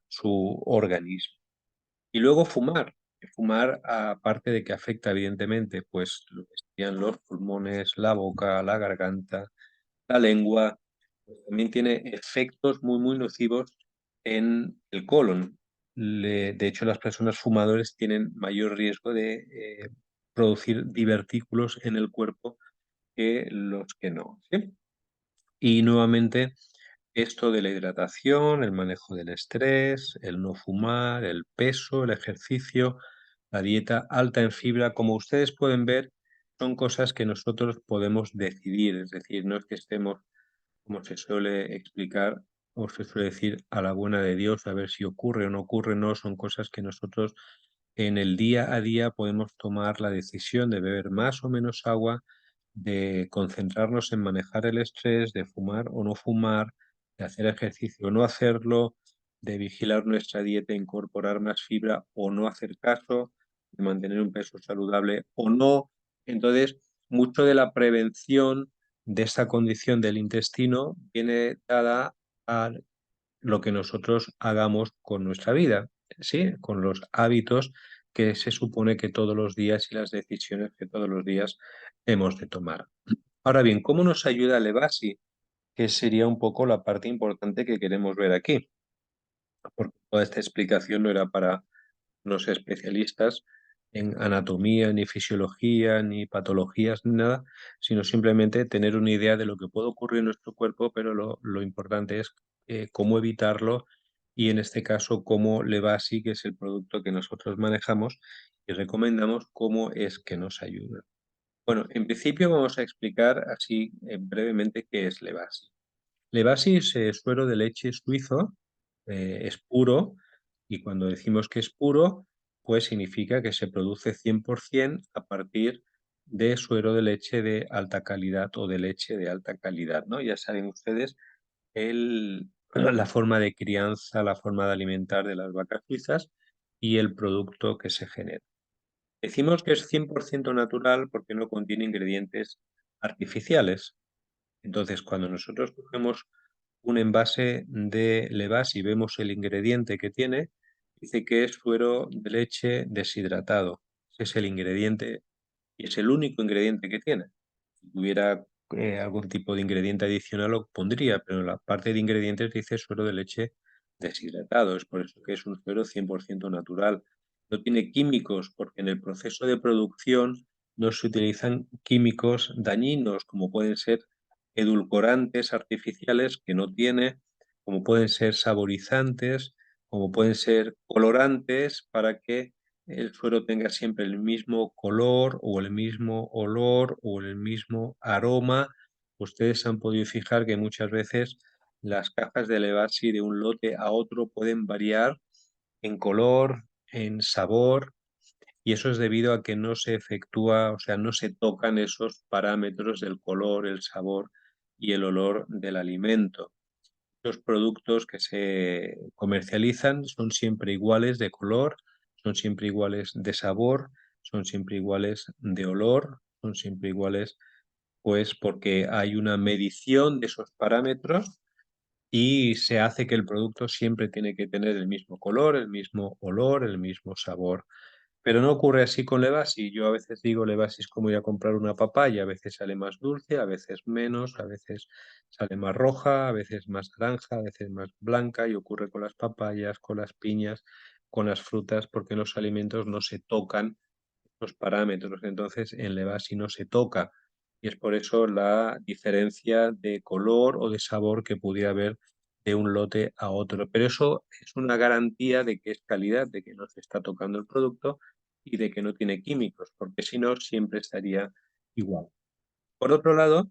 su organismo. Y luego fumar. Fumar, aparte de que afecta evidentemente, pues lo que serían los pulmones, la boca, la garganta, la lengua, pues también tiene efectos muy, muy nocivos en el colon. De hecho, las personas fumadores tienen mayor riesgo de producir divertículos en el cuerpo que los que no, ¿sí? Y nuevamente, esto de la hidratación, el manejo del estrés, el no fumar, el peso, el ejercicio, la dieta alta en fibra, como ustedes pueden ver, son cosas que nosotros podemos decidir, es decir, no es que estemos, como se suele explicar o se suele decir, a la buena de Dios, a ver si ocurre o no ocurre, no, son cosas que nosotros en el día a día podemos tomar la decisión de beber más o menos agua, de concentrarnos en manejar el estrés, de fumar o no fumar, de hacer ejercicio o no hacerlo, de vigilar nuestra dieta, incorporar más fibra o no hacer caso, de mantener un peso saludable o no. Entonces, mucho de la prevención de esta condición del intestino viene dada a lo que nosotros hagamos con nuestra vida, ¿sí? Con los hábitos que se supone que todos los días y las decisiones que todos los días hemos de tomar. Ahora bien, ¿cómo nos ayuda el EBASI? Que sería un poco la parte importante que queremos ver aquí, porque toda esta explicación no era para los especialistas en anatomía, ni fisiología, ni patologías, ni nada, sino simplemente tener una idea de lo que puede ocurrir en nuestro cuerpo, pero lo importante es cómo evitarlo y en este caso cómo Levasi, que es el producto que nosotros manejamos y recomendamos, cómo es que nos ayuda. Bueno, en principio vamos a explicar así brevemente qué es Levasi. Levasi es suero de leche suizo, es puro y cuando decimos que es puro, pues significa que se produce 100% a partir de suero de leche de alta calidad o de leche de alta calidad, ¿no? Ya saben ustedes la forma de crianza, la forma de alimentar de las vacas suizas y el producto que se genera. Decimos que es 100% natural porque no contiene ingredientes artificiales. Entonces, cuando nosotros cogemos un envase de Levas y vemos el ingrediente que tiene, dice que es suero de leche deshidratado. Ese es el ingrediente y es el único ingrediente que tiene. Si tuviera algún tipo de ingrediente adicional lo pondría, pero en la parte de ingredientes dice suero de leche deshidratado. Es por eso que es un suero 100% natural. No tiene químicos porque en el proceso de producción no se utilizan químicos dañinos como pueden ser edulcorantes artificiales que no tiene, como pueden ser saborizantes, como pueden ser colorantes, para que el suero tenga siempre el mismo color o el mismo olor o el mismo aroma. Ustedes han podido fijar que muchas veces las cajas de Levasi de un lote a otro pueden variar en color, en sabor, y eso es debido a que no se efectúa, o sea, no se tocan esos parámetros del color, el sabor y el olor del alimento. Los productos que se comercializan son siempre iguales de color, son siempre iguales de sabor, son siempre iguales de olor, son siempre iguales, pues porque hay una medición de esos parámetros y se hace que el producto siempre tiene que tener el mismo color, el mismo olor, el mismo sabor. Pero no ocurre así con Levasi. Yo a veces digo Levasi es como ir a comprar una papaya, a veces sale más dulce, a veces menos, a veces sale más roja, a veces más naranja, a veces más blanca, y ocurre con las papayas, con las piñas, con las frutas, porque en los alimentos no se tocan los parámetros. Entonces en Levasi no se toca, y es por eso la diferencia de color o de sabor que pudiera haber de un lote a otro. Pero eso es una garantía de que es calidad, de que no se está tocando el producto y de que no tiene químicos, porque si no, siempre estaría igual. Por otro lado,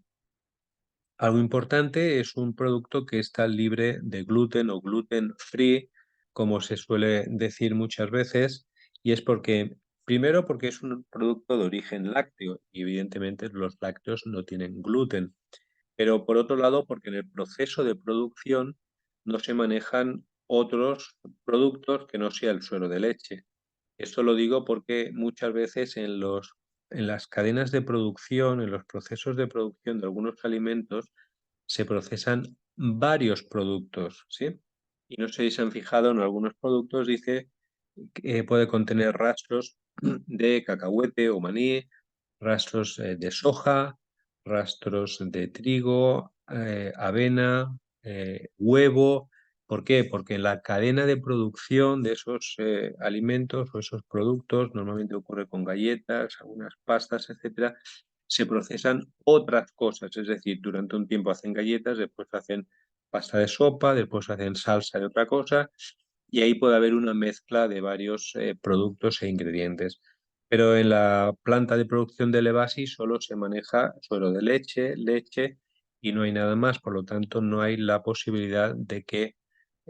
algo importante, es un producto que está libre de gluten o gluten free, como se suele decir muchas veces, y es porque, primero, porque es un producto de origen lácteo y evidentemente los lácteos no tienen gluten, pero por otro lado, porque en el proceso de producción no se manejan otros productos que no sea el suero de leche. Esto lo digo porque muchas veces en las cadenas de producción, en los procesos de producción de algunos alimentos, se procesan varios productos, ¿sí? Y no sé si se han fijado, en algunos productos dice que puede contener rastros de cacahuete o maní, rastros de soja, rastros de trigo, avena, huevo. ¿Por qué? Porque en la cadena de producción de esos alimentos o esos productos, normalmente ocurre con galletas, algunas pastas, etcétera, se procesan otras cosas. Es decir, durante un tiempo hacen galletas, después hacen pasta de sopa, después hacen salsa de otra cosa, y ahí puede haber una mezcla de varios productos e ingredientes. Pero en la planta de producción de Levasi solo se maneja suero de leche, leche, y no hay nada más. Por lo tanto, no hay la posibilidad de que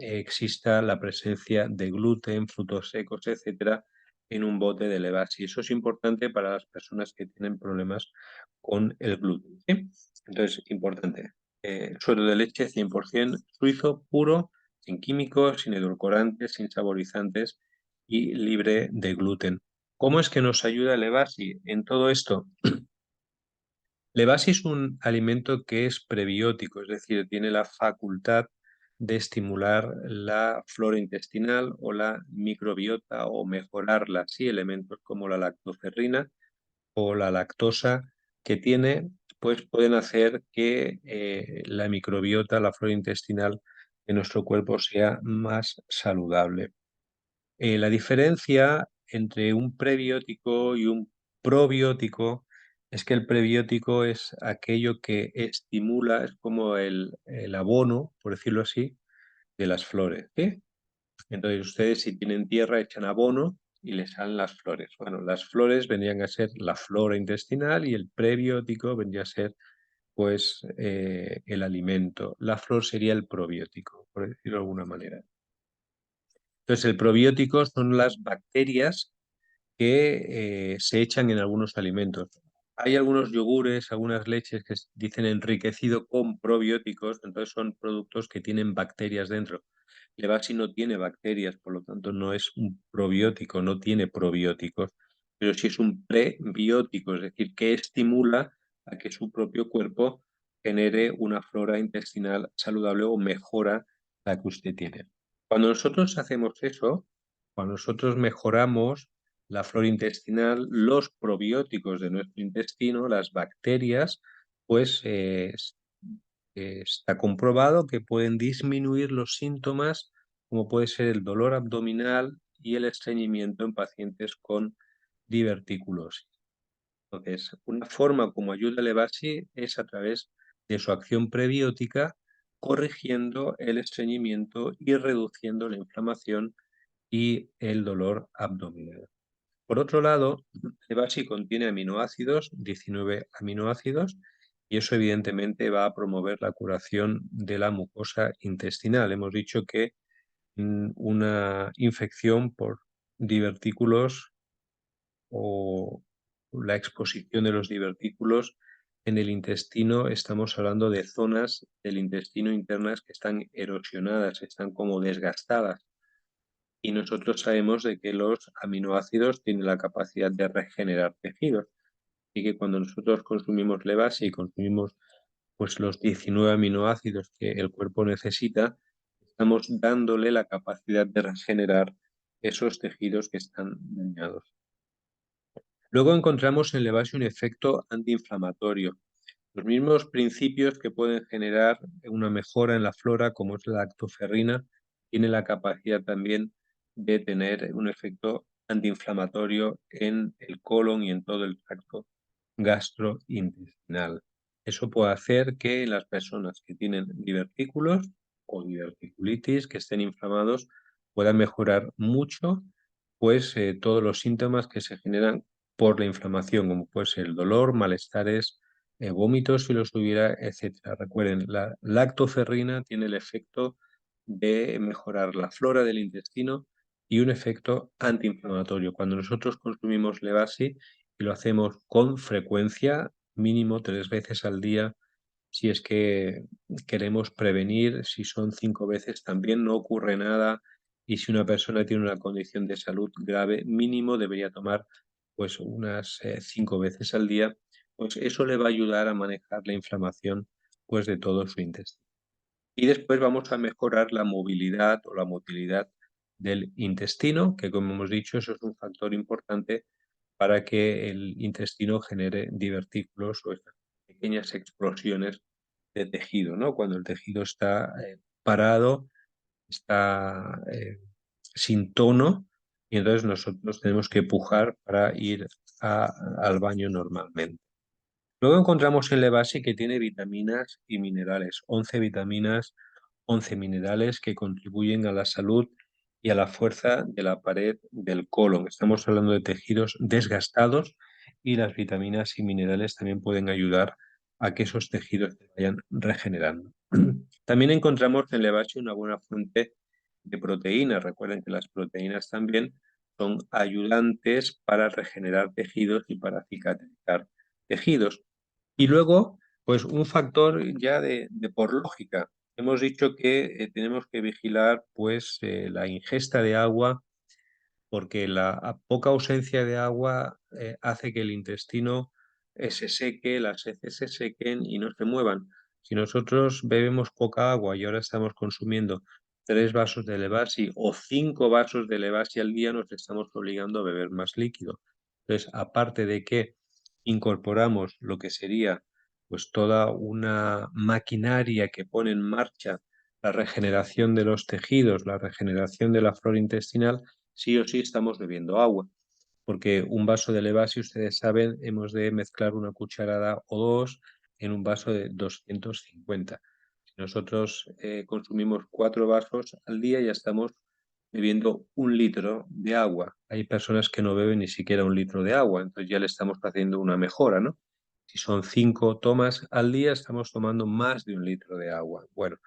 exista la presencia de gluten, frutos secos, etcétera, en un bote de Levasi. Eso es importante para las personas que tienen problemas con el gluten, ¿sí? Entonces, importante. Suero de leche 100% suizo, puro, sin químicos, sin edulcorantes, sin saborizantes y libre de gluten. ¿Cómo es que nos ayuda Levasi en todo esto? Levasi es un alimento que es prebiótico, es decir, tiene la facultad de estimular la flora intestinal o la microbiota o mejorarla, sí, elementos como la lactoferrina o la lactosa que tiene, pues pueden hacer que la microbiota, la flora intestinal de nuestro cuerpo sea más saludable. La diferencia entre un prebiótico y un probiótico es que el prebiótico es aquello que estimula, es como el abono, por decirlo así, de las flores, ¿sí? Entonces ustedes, si tienen tierra, echan abono y les salen las flores. Bueno, las flores vendrían a ser la flora intestinal y el prebiótico vendría a ser, pues, el alimento. La flor sería el probiótico, por decirlo de alguna manera. Entonces, el probiótico son las bacterias que se echan en algunos alimentos. Hay algunos yogures, algunas leches que dicen enriquecido con probióticos, entonces son productos que tienen bacterias dentro. Levasi no tiene bacterias, por lo tanto no es un probiótico, no tiene probióticos, pero sí es un prebiótico, es decir, que estimula a que su propio cuerpo genere una flora intestinal saludable o mejora la que usted tiene. Cuando nosotros hacemos eso, cuando nosotros mejoramos la flora intestinal, los probióticos de nuestro intestino, las bacterias, pues está comprobado que pueden disminuir los síntomas, como puede ser el dolor abdominal y el estreñimiento en pacientes con diverticulosis. Entonces, una forma como ayuda a Levasi es a través de su acción prebiótica, corrigiendo el estreñimiento y reduciendo la inflamación y el dolor abdominal. Por otro lado, el Basi contiene aminoácidos, 19 aminoácidos, y eso evidentemente va a promover la curación de la mucosa intestinal. Hemos dicho que una infección por divertículos o la exposición de los divertículos en el intestino, estamos hablando de zonas del intestino internas que están erosionadas, están como desgastadas. Y nosotros sabemos de que los aminoácidos tienen la capacidad de regenerar tejidos. Y que cuando nosotros consumimos levas y consumimos pues los 19 aminoácidos que el cuerpo necesita, estamos dándole la capacidad de regenerar esos tejidos que están dañados. Luego encontramos en Levasi un efecto antiinflamatorio. Los mismos principios que pueden generar una mejora en la flora, como es la lactoferrina, tiene la capacidad también de tener un efecto antiinflamatorio en el colon y en todo el tracto gastrointestinal. Eso puede hacer que las personas que tienen divertículos o diverticulitis, que estén inflamados, puedan mejorar mucho pues todos los síntomas que se generan por la inflamación, como puede ser el dolor, malestares, vómitos si los hubiera, etcétera. Recuerden, la lactoferrina tiene el efecto de mejorar la flora del intestino y un efecto antiinflamatorio. Cuando nosotros consumimos Levasi y lo hacemos con frecuencia, mínimo 3 veces al día, si es que queremos prevenir, si son 5 veces también no ocurre nada, y si una persona tiene una condición de salud grave, mínimo debería tomar pues unas 5 veces al día, pues eso le va a ayudar a manejar la inflamación pues de todo su intestino. Y después vamos a mejorar la movilidad o la motilidad del intestino, que como hemos dicho, eso es un factor importante para que el intestino genere divertículos o estas pequeñas explosiones de tejido, ¿no? Cuando el tejido está parado, está sin tono, y entonces nosotros tenemos que pujar para ir al baño normalmente. Luego encontramos el Levasi que tiene vitaminas y minerales, 11 vitaminas, 11 minerales que contribuyen a la salud y a la fuerza de la pared del colon. Estamos hablando de tejidos desgastados y las vitaminas y minerales también pueden ayudar a que esos tejidos se vayan regenerando. También encontramos en el Levasi una buena fuente de proteínas. Recuerden que las proteínas también son ayudantes para regenerar tejidos y para cicatrizar tejidos. Y luego, pues un factor ya de por lógica. Hemos dicho que tenemos que vigilar pues la ingesta de agua porque la poca ausencia de agua hace que el intestino se seque, las heces se sequen y no se muevan. Si nosotros bebemos poca agua y ahora estamos consumiendo 3 vasos de Levasi o 5 vasos de Levasi al día, nos estamos obligando a beber más líquido. Entonces, aparte de que incorporamos lo que sería pues toda una maquinaria que pone en marcha la regeneración de los tejidos, la regeneración de la flora intestinal, sí o sí estamos bebiendo agua, porque un vaso de Levasi, ustedes saben, hemos de mezclar una cucharada o dos en un vaso de 250. Si nosotros consumimos 4 vasos al día, ya estamos bebiendo 1 litro de agua. Hay personas que no beben ni siquiera 1 litro de agua, entonces ya le estamos haciendo una mejora, ¿no? Si son 5 tomas al día, estamos tomando más de 1 litro de agua. Bueno,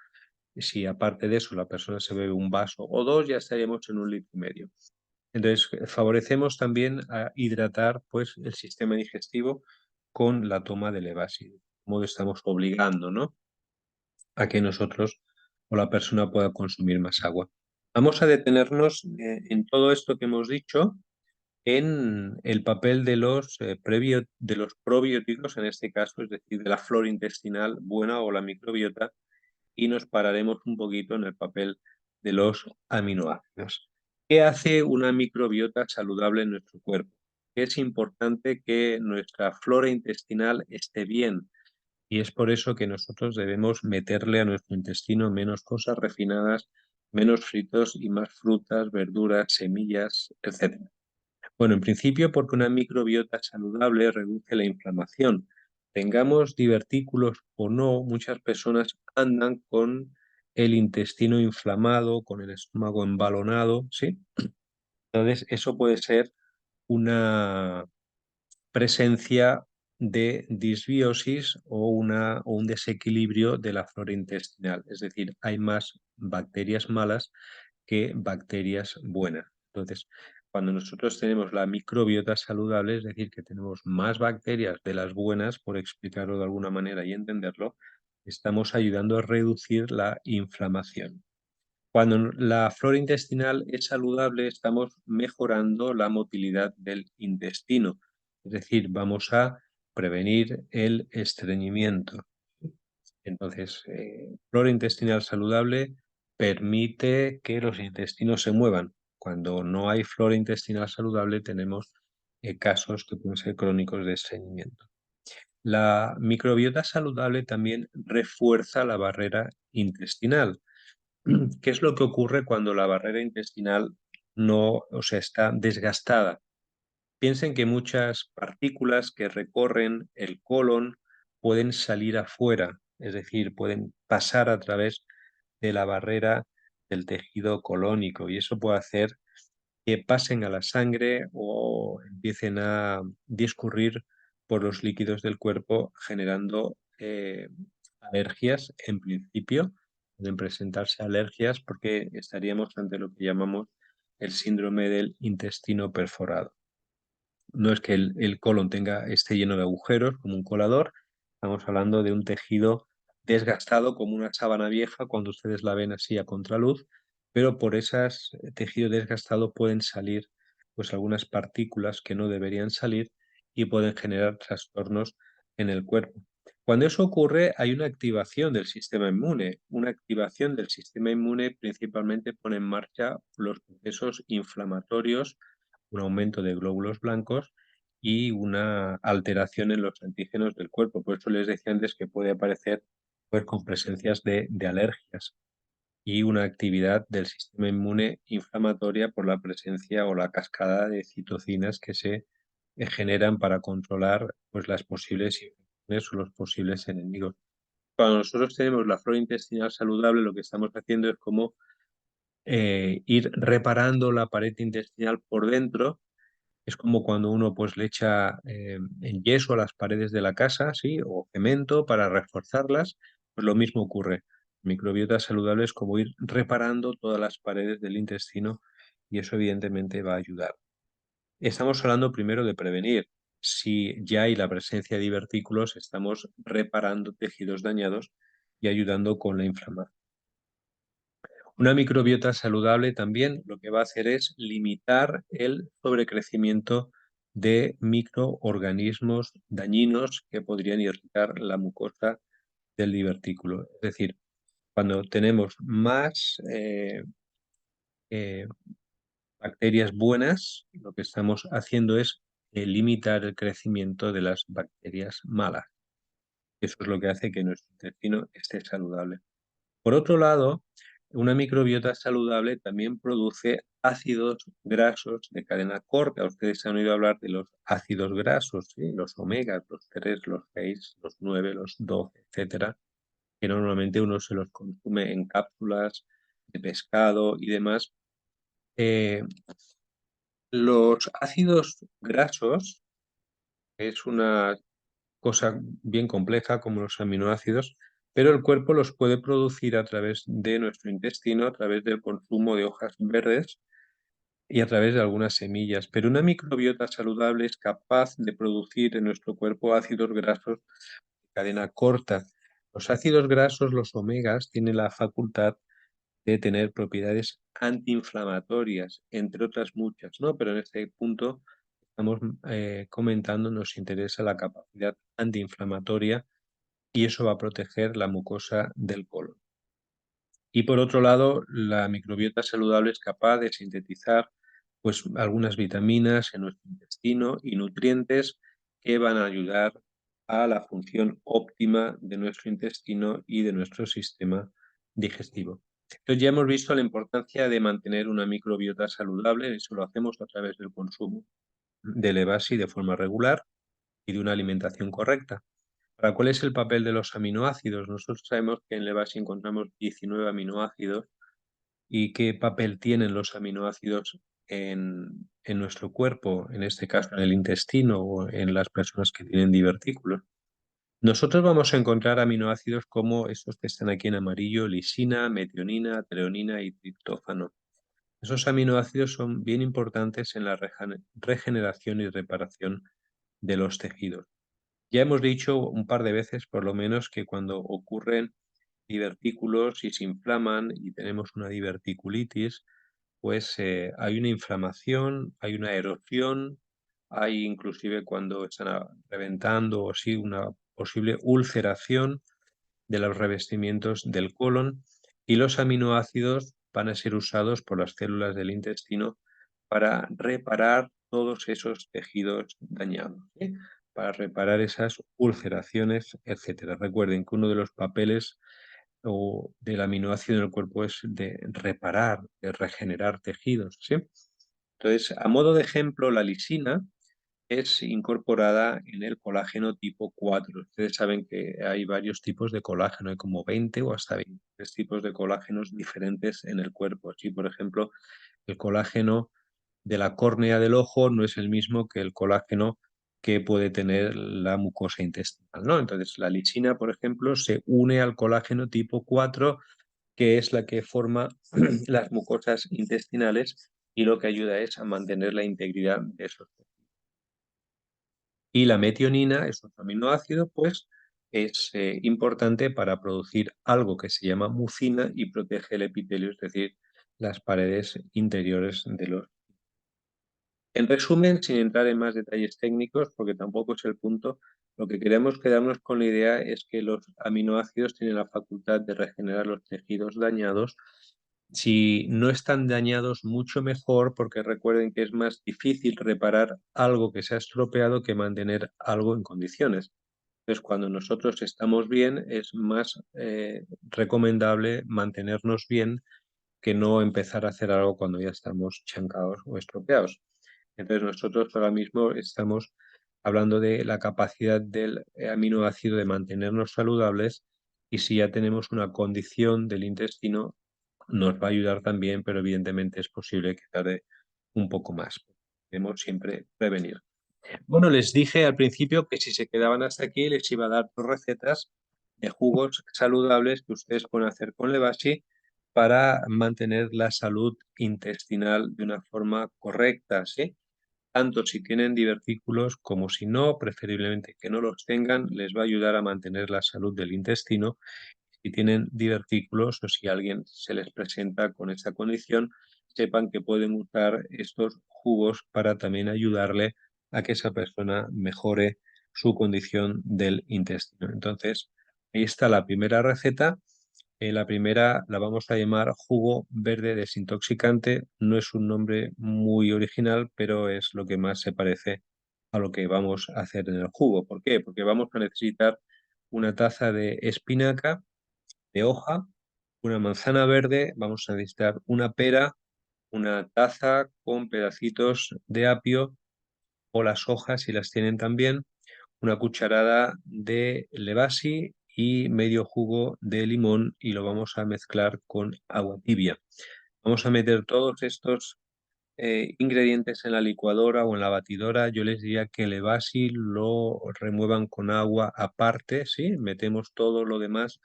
si aparte de eso la persona se bebe un vaso o dos, ya estaríamos en 1,5 litros. Entonces, favorecemos también a hidratar pues, el sistema digestivo con la toma de Levasi. De modo estamos obligando, ¿no?, a que nosotros o la persona pueda consumir más agua. Vamos a detenernos en todo esto que hemos dicho en el papel de de los probióticos, en este caso, es decir, de la flora intestinal buena o la microbiota, y nos pararemos un poquito en el papel de los aminoácidos. ¿Qué hace una microbiota saludable en nuestro cuerpo? Es importante que nuestra flora intestinal esté bien, y es por eso que nosotros debemos meterle a nuestro intestino menos cosas refinadas, menos fritos y más frutas, verduras, semillas, etc. Bueno, en principio porque una microbiota saludable reduce la inflamación, tengamos divertículos o no, muchas personas andan con el intestino inflamado, con el estómago embalonado, ¿sí? Entonces, eso puede ser una presencia de disbiosis o un desequilibrio de la flora intestinal. Es decir, hay más bacterias malas que bacterias buenas. Entonces, cuando nosotros tenemos la microbiota saludable, es decir, que tenemos más bacterias de las buenas, por explicarlo de alguna manera y entenderlo, estamos ayudando a reducir la inflamación. Cuando la flora intestinal es saludable, estamos mejorando la motilidad del intestino, es decir, vamos a prevenir el estreñimiento. Entonces, flora intestinal saludable permite que los intestinos se muevan. Cuando no hay flora intestinal saludable, tenemos casos que pueden ser crónicos de estreñimiento. La microbiota saludable también refuerza la barrera intestinal. ¿Qué es lo que ocurre cuando la barrera intestinal no, o sea, está desgastada? Piensen que muchas partículas que recorren el colon pueden salir afuera, es decir, pueden pasar a través de la barrera del tejido colónico y eso puede hacer que pasen a la sangre o empiecen a discurrir por los líquidos del cuerpo generando alergias en principio. Pueden presentarse alergias porque estaríamos ante lo que llamamos el síndrome del intestino perforado. No es que el colon esté lleno de agujeros como un colador, estamos hablando de un tejido desgastado como una sábana vieja cuando ustedes la ven así a contraluz, pero por ese tejido desgastado pueden salir pues algunas partículas que no deberían salir y pueden generar trastornos en el cuerpo. Cuando eso ocurre, hay una activación del sistema inmune. Una activación del sistema inmune principalmente pone en marcha los procesos inflamatorios, un aumento de glóbulos blancos y una alteración en los antígenos del cuerpo. Por eso les decía antes que puede aparecer pues, con presencias de alergias y una actividad del sistema inmune inflamatoria por la presencia o la cascada de citocinas que se generan para controlar pues, las posibles infecciones o los posibles enemigos. Cuando nosotros tenemos la flora intestinal saludable, lo que estamos haciendo es como ir reparando la pared intestinal por dentro. Es como cuando uno pues le echa en yeso a las paredes de la casa, ¿sí? O cemento para reforzarlas, pues lo mismo ocurre. Microbiota saludable es como ir reparando todas las paredes del intestino y eso evidentemente va a ayudar. Estamos hablando primero de prevenir. Si ya hay la presencia de divertículos, estamos reparando tejidos dañados y ayudando con la inflamación. Una microbiota saludable también lo que va a hacer es limitar el sobrecrecimiento de microorganismos dañinos que podrían irritar la mucosa del divertículo. Es decir, cuando tenemos más eh, bacterias buenas, lo que estamos haciendo es limitar el crecimiento de las bacterias malas. Eso es lo que hace que nuestro intestino esté saludable. Por otro lado, una microbiota saludable también produce ácidos grasos de cadena corta. Ustedes han oído hablar de los ácidos grasos, ¿sí? Los omegas, los 3, los 6, los 9, los 12, etcétera, que normalmente uno se los consume en cápsulas de pescado y demás. Eh, los ácidos grasos es una cosa bien compleja como los aminoácidos, pero el cuerpo los puede producir a través de nuestro intestino, a través del consumo de hojas verdes y a través de algunas semillas. Pero una microbiota saludable es capaz de producir en nuestro cuerpo ácidos grasos de cadena corta. Los ácidos grasos, los omegas, tienen la facultad de tener propiedades antiinflamatorias, entre otras muchas, ¿no? Pero en este punto estamos comentando, nos interesa la capacidad antiinflamatoria y eso va a proteger la mucosa del colon. Y por otro lado, la microbiota saludable es capaz de sintetizar pues, algunas vitaminas en nuestro intestino y nutrientes que van a ayudar a la función óptima de nuestro intestino y de nuestro sistema digestivo. Entonces ya hemos visto la importancia de mantener una microbiota saludable, eso lo hacemos a través del consumo del EBASI de forma regular y de una alimentación correcta. ¿Cuál es el papel de los aminoácidos? Nosotros sabemos que en Levasi encontramos 19 aminoácidos. ¿Y qué papel tienen los aminoácidos en nuestro cuerpo, en este caso en el intestino o en las personas que tienen divertículos? Nosotros vamos a encontrar aminoácidos como estos que están aquí en amarillo: lisina, metionina, treonina y triptófano. Esos aminoácidos son bien importantes en la regeneración y reparación de los tejidos. Ya hemos dicho un par de veces, por lo menos, que cuando ocurren divertículos y se inflaman y tenemos una diverticulitis, pues hay una inflamación, hay una erosión, hay inclusive cuando están reventando o sí una posible ulceración de los revestimientos del colon, y los aminoácidos van a ser usados por las células del intestino para reparar todos esos tejidos dañados, ¿sí? Para reparar esas ulceraciones, etcétera. Recuerden que uno de los papeles del aminoácido en el cuerpo es de reparar, de regenerar tejidos, ¿sí? Entonces, a modo de ejemplo, la lisina es incorporada en el colágeno tipo 4. Ustedes saben que hay varios tipos de colágeno, hay como 20 o hasta 23 tipos de colágenos diferentes en el cuerpo. Así, por ejemplo, el colágeno de la córnea del ojo no es el mismo que el colágeno que puede tener la mucosa intestinal, ¿no? Entonces, la lisina, por ejemplo, se une al colágeno tipo 4, que es la que forma las mucosas intestinales y lo que ayuda es a mantener la integridad de esos. Y la metionina, es un aminoácido, pues es importante para producir algo que se llama mucina y protege el epitelio, es decir, las paredes interiores de los. En resumen, sin entrar en más detalles técnicos, porque tampoco es el punto, lo que queremos quedarnos con la idea es que los aminoácidos tienen la facultad de regenerar los tejidos dañados. Si no están dañados, mucho mejor, porque recuerden que es más difícil reparar algo que se ha estropeado que mantener algo en condiciones. Entonces, cuando nosotros estamos bien, es más recomendable mantenernos bien que no empezar a hacer algo cuando ya estamos chancados o estropeados. Entonces, nosotros ahora mismo estamos hablando de la capacidad del aminoácido de mantenernos saludables, y si ya tenemos una condición del intestino, nos va a ayudar también, pero evidentemente es posible que tarde un poco más. Debemos siempre prevenir. Bueno, les dije al principio que si se quedaban hasta aquí les iba a dar 2 recetas de jugos saludables que ustedes pueden hacer con Levasi para mantener la salud intestinal de una forma correcta, ¿sí? Tanto si tienen divertículos como si no, preferiblemente que no los tengan, les va a ayudar a mantener la salud del intestino. Si tienen divertículos o si alguien se les presenta con esta condición, sepan que pueden usar estos jugos para también ayudarle a que esa persona mejore su condición del intestino. Entonces, ahí está la primera receta. La primera la vamos a llamar jugo verde desintoxicante. No es un nombre muy original, pero es lo que más se parece a lo que vamos a hacer en el jugo. ¿Por qué? Porque vamos a necesitar una taza de espinaca de hoja, una manzana verde, vamos a necesitar una pera, una taza con pedacitos de apio o las hojas si las tienen también, una cucharada de levasi y medio jugo de limón, y lo vamos a mezclar con agua tibia. Vamos a meter todos estos ingredientes en la licuadora o en la batidora. Yo les diría que el Levasi lo remuevan con agua aparte, ¿sí? Metemos todo lo demás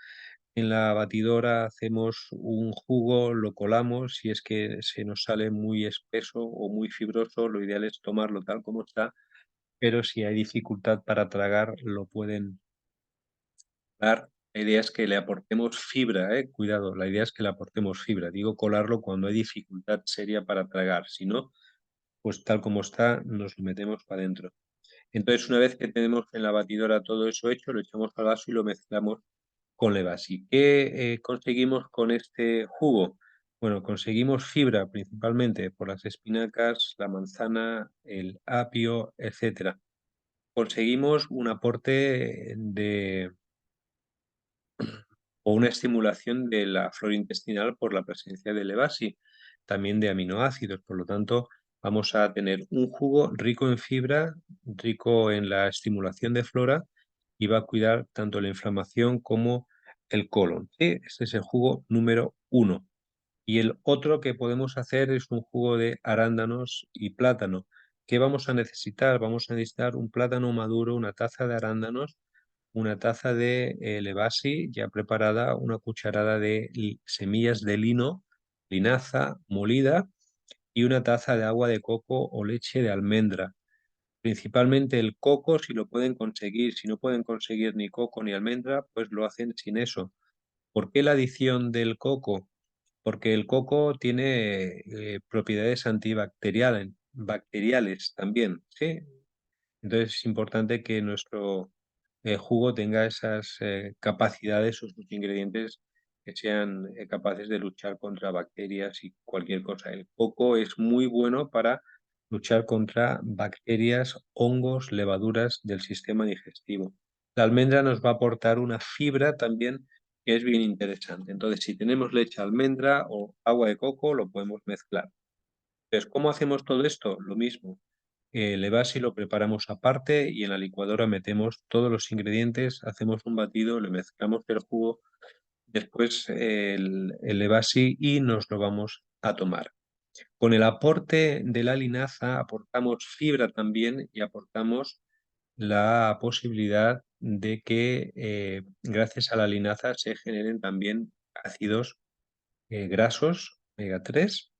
en la batidora, hacemos un jugo, lo colamos. Si es que se nos sale muy espeso o muy fibroso, lo ideal es tomarlo tal como está, pero si hay dificultad para tragar, lo pueden dar. La idea es que le aportemos fibra, ¿eh? Cuidado, la idea es que le aportemos fibra. Digo colarlo cuando hay dificultad seria para tragar, si no, pues tal como está, nos lo metemos para adentro. Entonces, una vez que tenemos en la batidora todo eso hecho, lo echamos al vaso y lo mezclamos con Levasi. ¿Qué conseguimos con este jugo? Bueno, conseguimos fibra principalmente por las espinacas, la manzana, el apio, etcétera. Conseguimos un aporte o una estimulación de la flora intestinal por la presencia de Levasi, también de aminoácidos. Por lo tanto, vamos a tener un jugo rico en fibra, rico en la estimulación de flora y va a cuidar tanto la inflamación como el colon, ¿sí? Este es el jugo número 1. Y el otro que podemos hacer es un jugo de arándanos y plátano. ¿Qué vamos a necesitar? Vamos a necesitar un plátano maduro, una taza de arándanos, una taza de levasi ya preparada, una cucharada de semillas de lino, linaza molida y una taza de agua de coco o leche de almendra. Principalmente el coco, si lo pueden conseguir. Si no pueden conseguir ni coco ni almendra, pues lo hacen sin eso. ¿Por qué la adición del coco? Porque el coco tiene propiedades bacteriales también, ¿sí? Entonces es importante que nuestro jugo tenga esas capacidades o sus ingredientes que sean capaces de luchar contra bacterias y cualquier cosa. El coco es muy bueno para luchar contra bacterias, hongos, levaduras del sistema digestivo. La almendra nos va a aportar una fibra también que es bien interesante. Entonces, si tenemos leche de almendra o agua de coco, lo podemos mezclar. Entonces, ¿cómo hacemos todo esto? Lo mismo. El Levasi lo preparamos aparte y en la licuadora metemos todos los ingredientes, hacemos un batido, le mezclamos el jugo, después el Levasi y nos lo vamos a tomar. Con el aporte de la linaza aportamos fibra también y aportamos la posibilidad de que gracias a la linaza se generen también ácidos grasos omega 3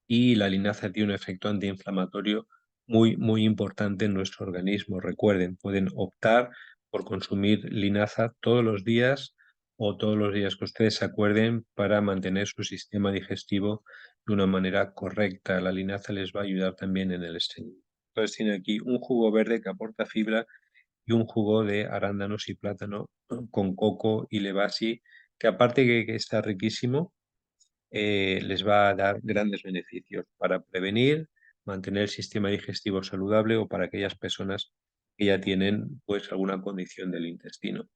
y la linaza tiene un efecto antiinflamatorio muy, muy importante en nuestro organismo. Recuerden, pueden optar por consumir linaza todos los días o todos los días que ustedes se acuerden para mantener su sistema digestivo de una manera correcta. La linaza les va a ayudar también en el estreñimiento. Entonces tiene aquí un jugo verde que aporta fibra y un jugo de arándanos y plátano con coco y levasi, que aparte que está riquísimo, les va a dar grandes beneficios para prevenir, mantener el sistema digestivo saludable o para aquellas personas que ya tienen pues alguna condición del intestino.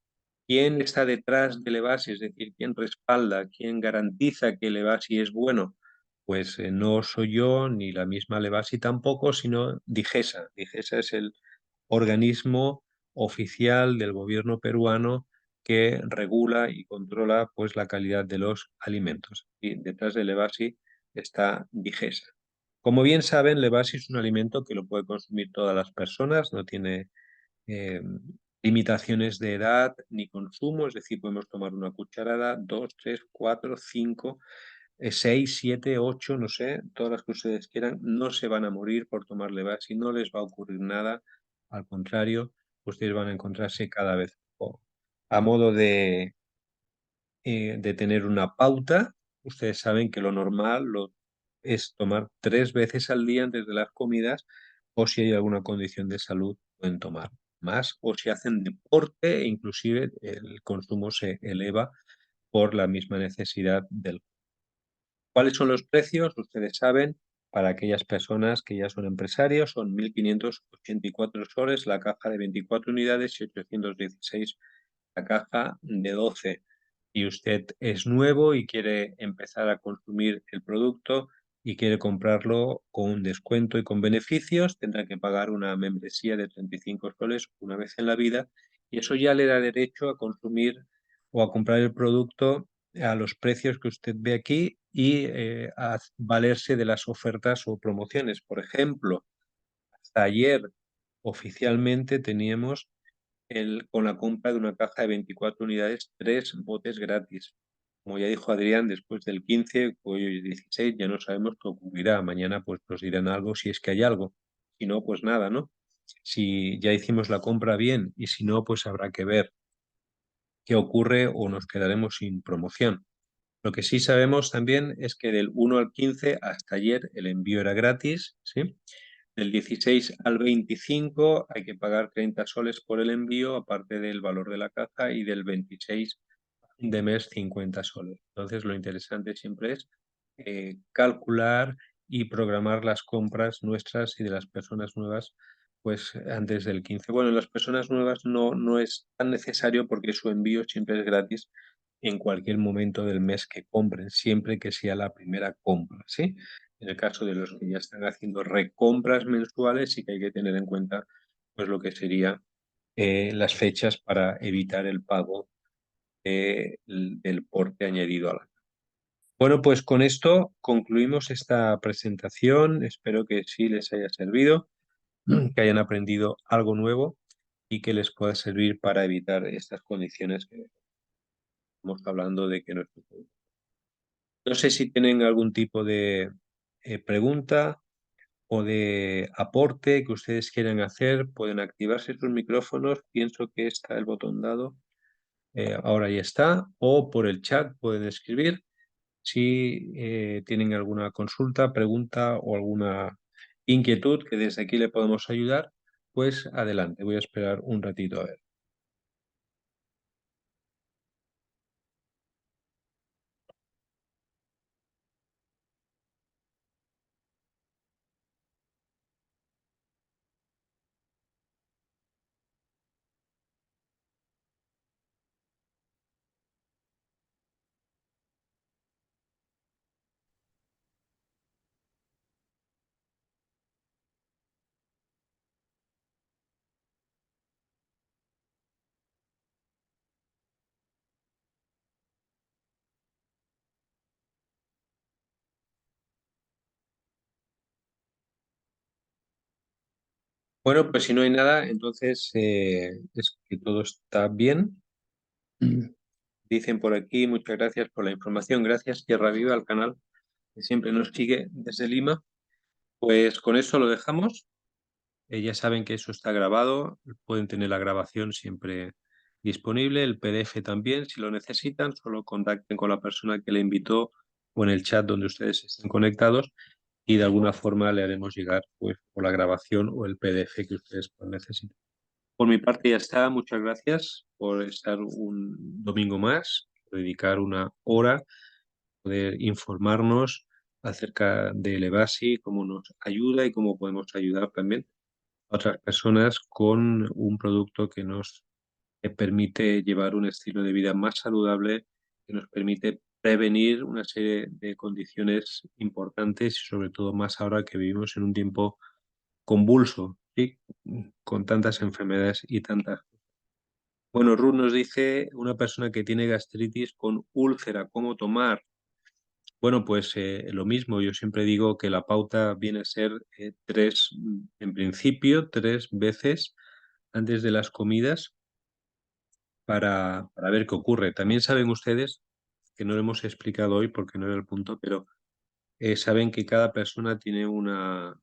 ¿Quién está detrás de Levasi? Es decir, ¿quién respalda, quién garantiza que Levasi es bueno? Pues no soy yo ni la misma Levasi tampoco, sino Digesa. Digesa es el organismo oficial del gobierno peruano que regula y controla pues la calidad de los alimentos. Y detrás de Levasi está Digesa. Como bien saben, Levasi es un alimento que lo puede consumir todas las personas, no tiene eh, limitaciones de edad ni consumo, es decir, podemos tomar una cucharada, dos, tres, cuatro, cinco, seis, siete, ocho, no sé, todas las que ustedes quieran, no se van a morir por tomar Levasi, no les va a ocurrir nada, al contrario, ustedes van a encontrarse cada vez mejor. A modo de tener una pauta, ustedes saben que lo normal es tomar 3 veces al día antes de las comidas o si hay alguna condición de salud pueden tomar más o si hacen deporte e inclusive el consumo se eleva por la misma necesidad del. ¿Cuáles son los precios? Ustedes saben, para aquellas personas que ya son empresarios, son 1.584 soles la caja de 24 unidades y 816 la caja de 12. Y usted es nuevo y quiere empezar a consumir el producto y quiere comprarlo con un descuento y con beneficios, tendrá que pagar una membresía de 35 soles una vez en la vida y eso ya le da derecho a consumir o a comprar el producto a los precios que usted ve aquí y a valerse de las ofertas o promociones. Por ejemplo, hasta ayer oficialmente teníamos con la compra de una caja de 24 unidades, 3 botes gratis. Como ya dijo Adrián, después del 15, hoy es 16, ya no sabemos qué ocurrirá. Mañana pues nos dirán algo si es que hay algo. Si no, pues nada, ¿no? Si ya hicimos la compra bien y si no, pues habrá que ver qué ocurre o nos quedaremos sin promoción. Lo que sí sabemos también es que del 1 al 15 hasta ayer el envío era gratis, ¿sí? Del 16 al 25 hay que pagar 30 soles por el envío, aparte del valor de la caja, y del 26 de mes 50 soles. Entonces, lo interesante siempre es calcular y programar las compras nuestras y de las personas nuevas, pues antes del 15. Bueno, en las personas nuevas no es tan necesario porque su envío siempre es gratis en cualquier momento del mes que compren, siempre que sea la primera compra, ¿sí? En el caso de los que ya están haciendo recompras mensuales, sí que hay que tener en cuenta pues lo que sería las fechas para evitar el pago del porte añadido a la. Bueno, pues con esto concluimos esta presentación. Espero que sí les haya servido, que hayan aprendido algo nuevo y que les pueda servir para evitar estas condiciones que estamos hablando de que no. No sé si tienen algún tipo de pregunta o de aporte que ustedes quieran hacer. Pueden activarse sus micrófonos. Pienso que está el botón dado. Ahora ya está. O por el chat pueden escribir. Si tienen alguna consulta, pregunta o alguna inquietud que desde aquí le podemos ayudar, pues adelante. Voy a esperar un ratito a ver. Bueno, pues si no hay nada, entonces es que todo está bien. Dicen por aquí, muchas gracias por la información. Gracias, Tierra Viva, al canal que siempre nos sigue desde Lima. Pues con eso lo dejamos. Ya saben que eso está grabado. Pueden tener la grabación siempre disponible. El PDF también, si lo necesitan, solo contacten con la persona que le invitó o en el chat donde ustedes estén conectados y de alguna forma le haremos llegar pues, o la grabación o el PDF que ustedes puedan necesitar. Por mi parte ya está. Muchas gracias por estar un domingo más, por dedicar una hora, poder informarnos acerca del EBASI, cómo nos ayuda y cómo podemos ayudar también a otras personas con un producto que nos permite llevar un estilo de vida más saludable, que nos permite prevenir una serie de condiciones importantes y sobre todo más ahora que vivimos en un tiempo convulso, ¿sí? Con tantas enfermedades y tantas. Bueno, Ruth nos dice una persona que tiene gastritis con úlcera, ¿cómo tomar? Bueno, pues lo mismo, yo siempre digo que la pauta viene a ser en principio, 3 veces antes de las comidas para ver qué ocurre. También saben ustedes, que no lo hemos explicado hoy porque no era el punto, pero saben que cada persona tiene una,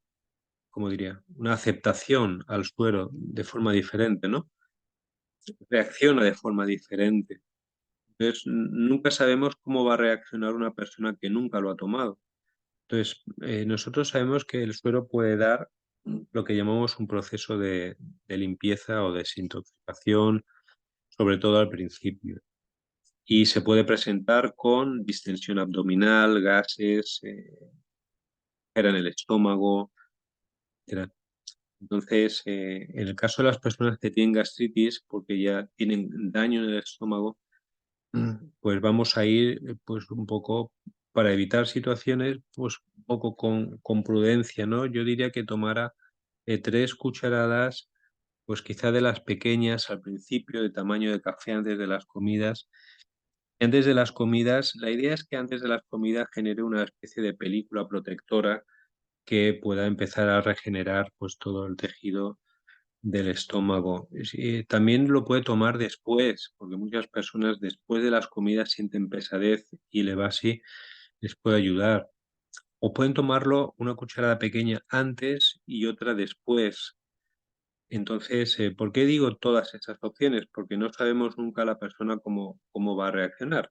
¿cómo diría? Una aceptación al suero de forma diferente, ¿no? Reacciona de forma diferente. Entonces, nunca sabemos cómo va a reaccionar una persona que nunca lo ha tomado. Entonces, nosotros sabemos que el suero puede dar lo que llamamos un proceso de limpieza o desintoxicación, sobre todo al principio. Y se puede presentar con distensión abdominal, gases, en el estómago, etc. Entonces, en el caso de las personas que tienen gastritis, porque ya tienen daño en el estómago, pues vamos a ir pues un poco para evitar situaciones, pues un poco con prudencia, ¿no? Yo diría que tomara 3 cucharadas, pues quizá de las pequeñas al principio, de tamaño de café antes de las comidas. Antes de las comidas, la idea es que antes de las comidas genere una especie de película protectora que pueda empezar a regenerar pues todo el tejido del estómago. También lo puede tomar después, porque muchas personas después de las comidas sienten pesadez y el EBASI les puede ayudar. O pueden tomarlo una cucharada pequeña antes y otra después. Entonces, ¿por qué digo todas esas opciones? Porque no sabemos nunca la persona cómo va a reaccionar.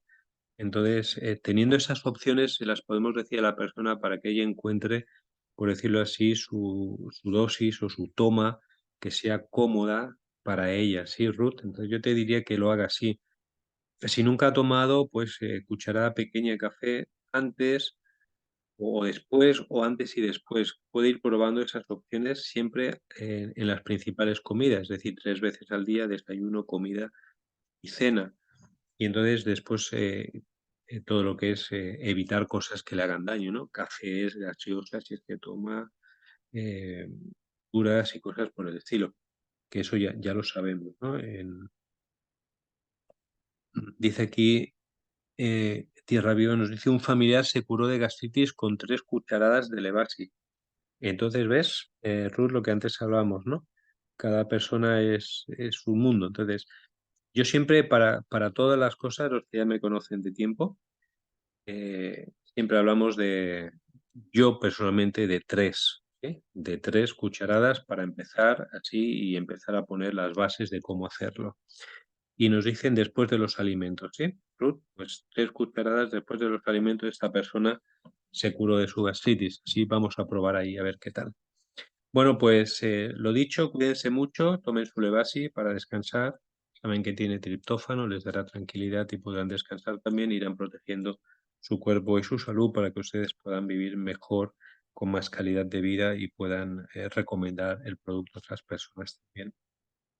Entonces, teniendo esas opciones, se las podemos decir a la persona para que ella encuentre, por decirlo así, su dosis o su toma que sea cómoda para ella, ¿sí, Ruth? Entonces yo te diría que lo haga así. Si nunca ha tomado, pues cucharada pequeña de café antes o después o antes y después. Puede ir probando esas opciones siempre en las principales comidas, es decir, 3 veces al día, desayuno, comida y cena. Y entonces después todo lo que es evitar cosas que le hagan daño, ¿no? Cafés, gaseosas, si es que toma, duras y cosas por el estilo. que eso ya lo sabemos, ¿no? Dice aquí, Tierra Viva nos dice: "Un familiar se curó de gastritis con 3 cucharadas de Levasi". Entonces, ¿ves, Ruth, lo que antes hablábamos, ¿no? Cada persona es un mundo. Entonces, yo siempre para todas las cosas, los que ya me conocen de tiempo, siempre hablamos yo personalmente de 3, ¿sí? De 3 cucharadas para empezar así y empezar a poner las bases de cómo hacerlo. Y nos dicen después de los alimentos, ¿sí? Ruth, pues 3 cucharadas después de los alimentos, esta persona se curó de su gastritis. Sí, vamos a probar ahí a ver qué tal. Bueno, pues, lo dicho, cuídense mucho, tomen su Levasi para descansar. Saben que tiene triptófano, les dará tranquilidad y podrán descansar también, irán protegiendo su cuerpo y su salud para que ustedes puedan vivir mejor, con más calidad de vida y puedan, recomendar el producto a otras personas también.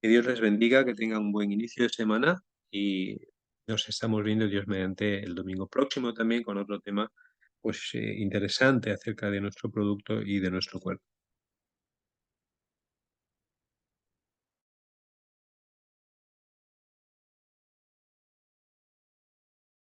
Que Dios les bendiga, que tengan un buen inicio de semana y nos estamos viendo, Dios mediante, el domingo próximo también con otro tema, pues, interesante acerca de nuestro producto y de nuestro cuerpo.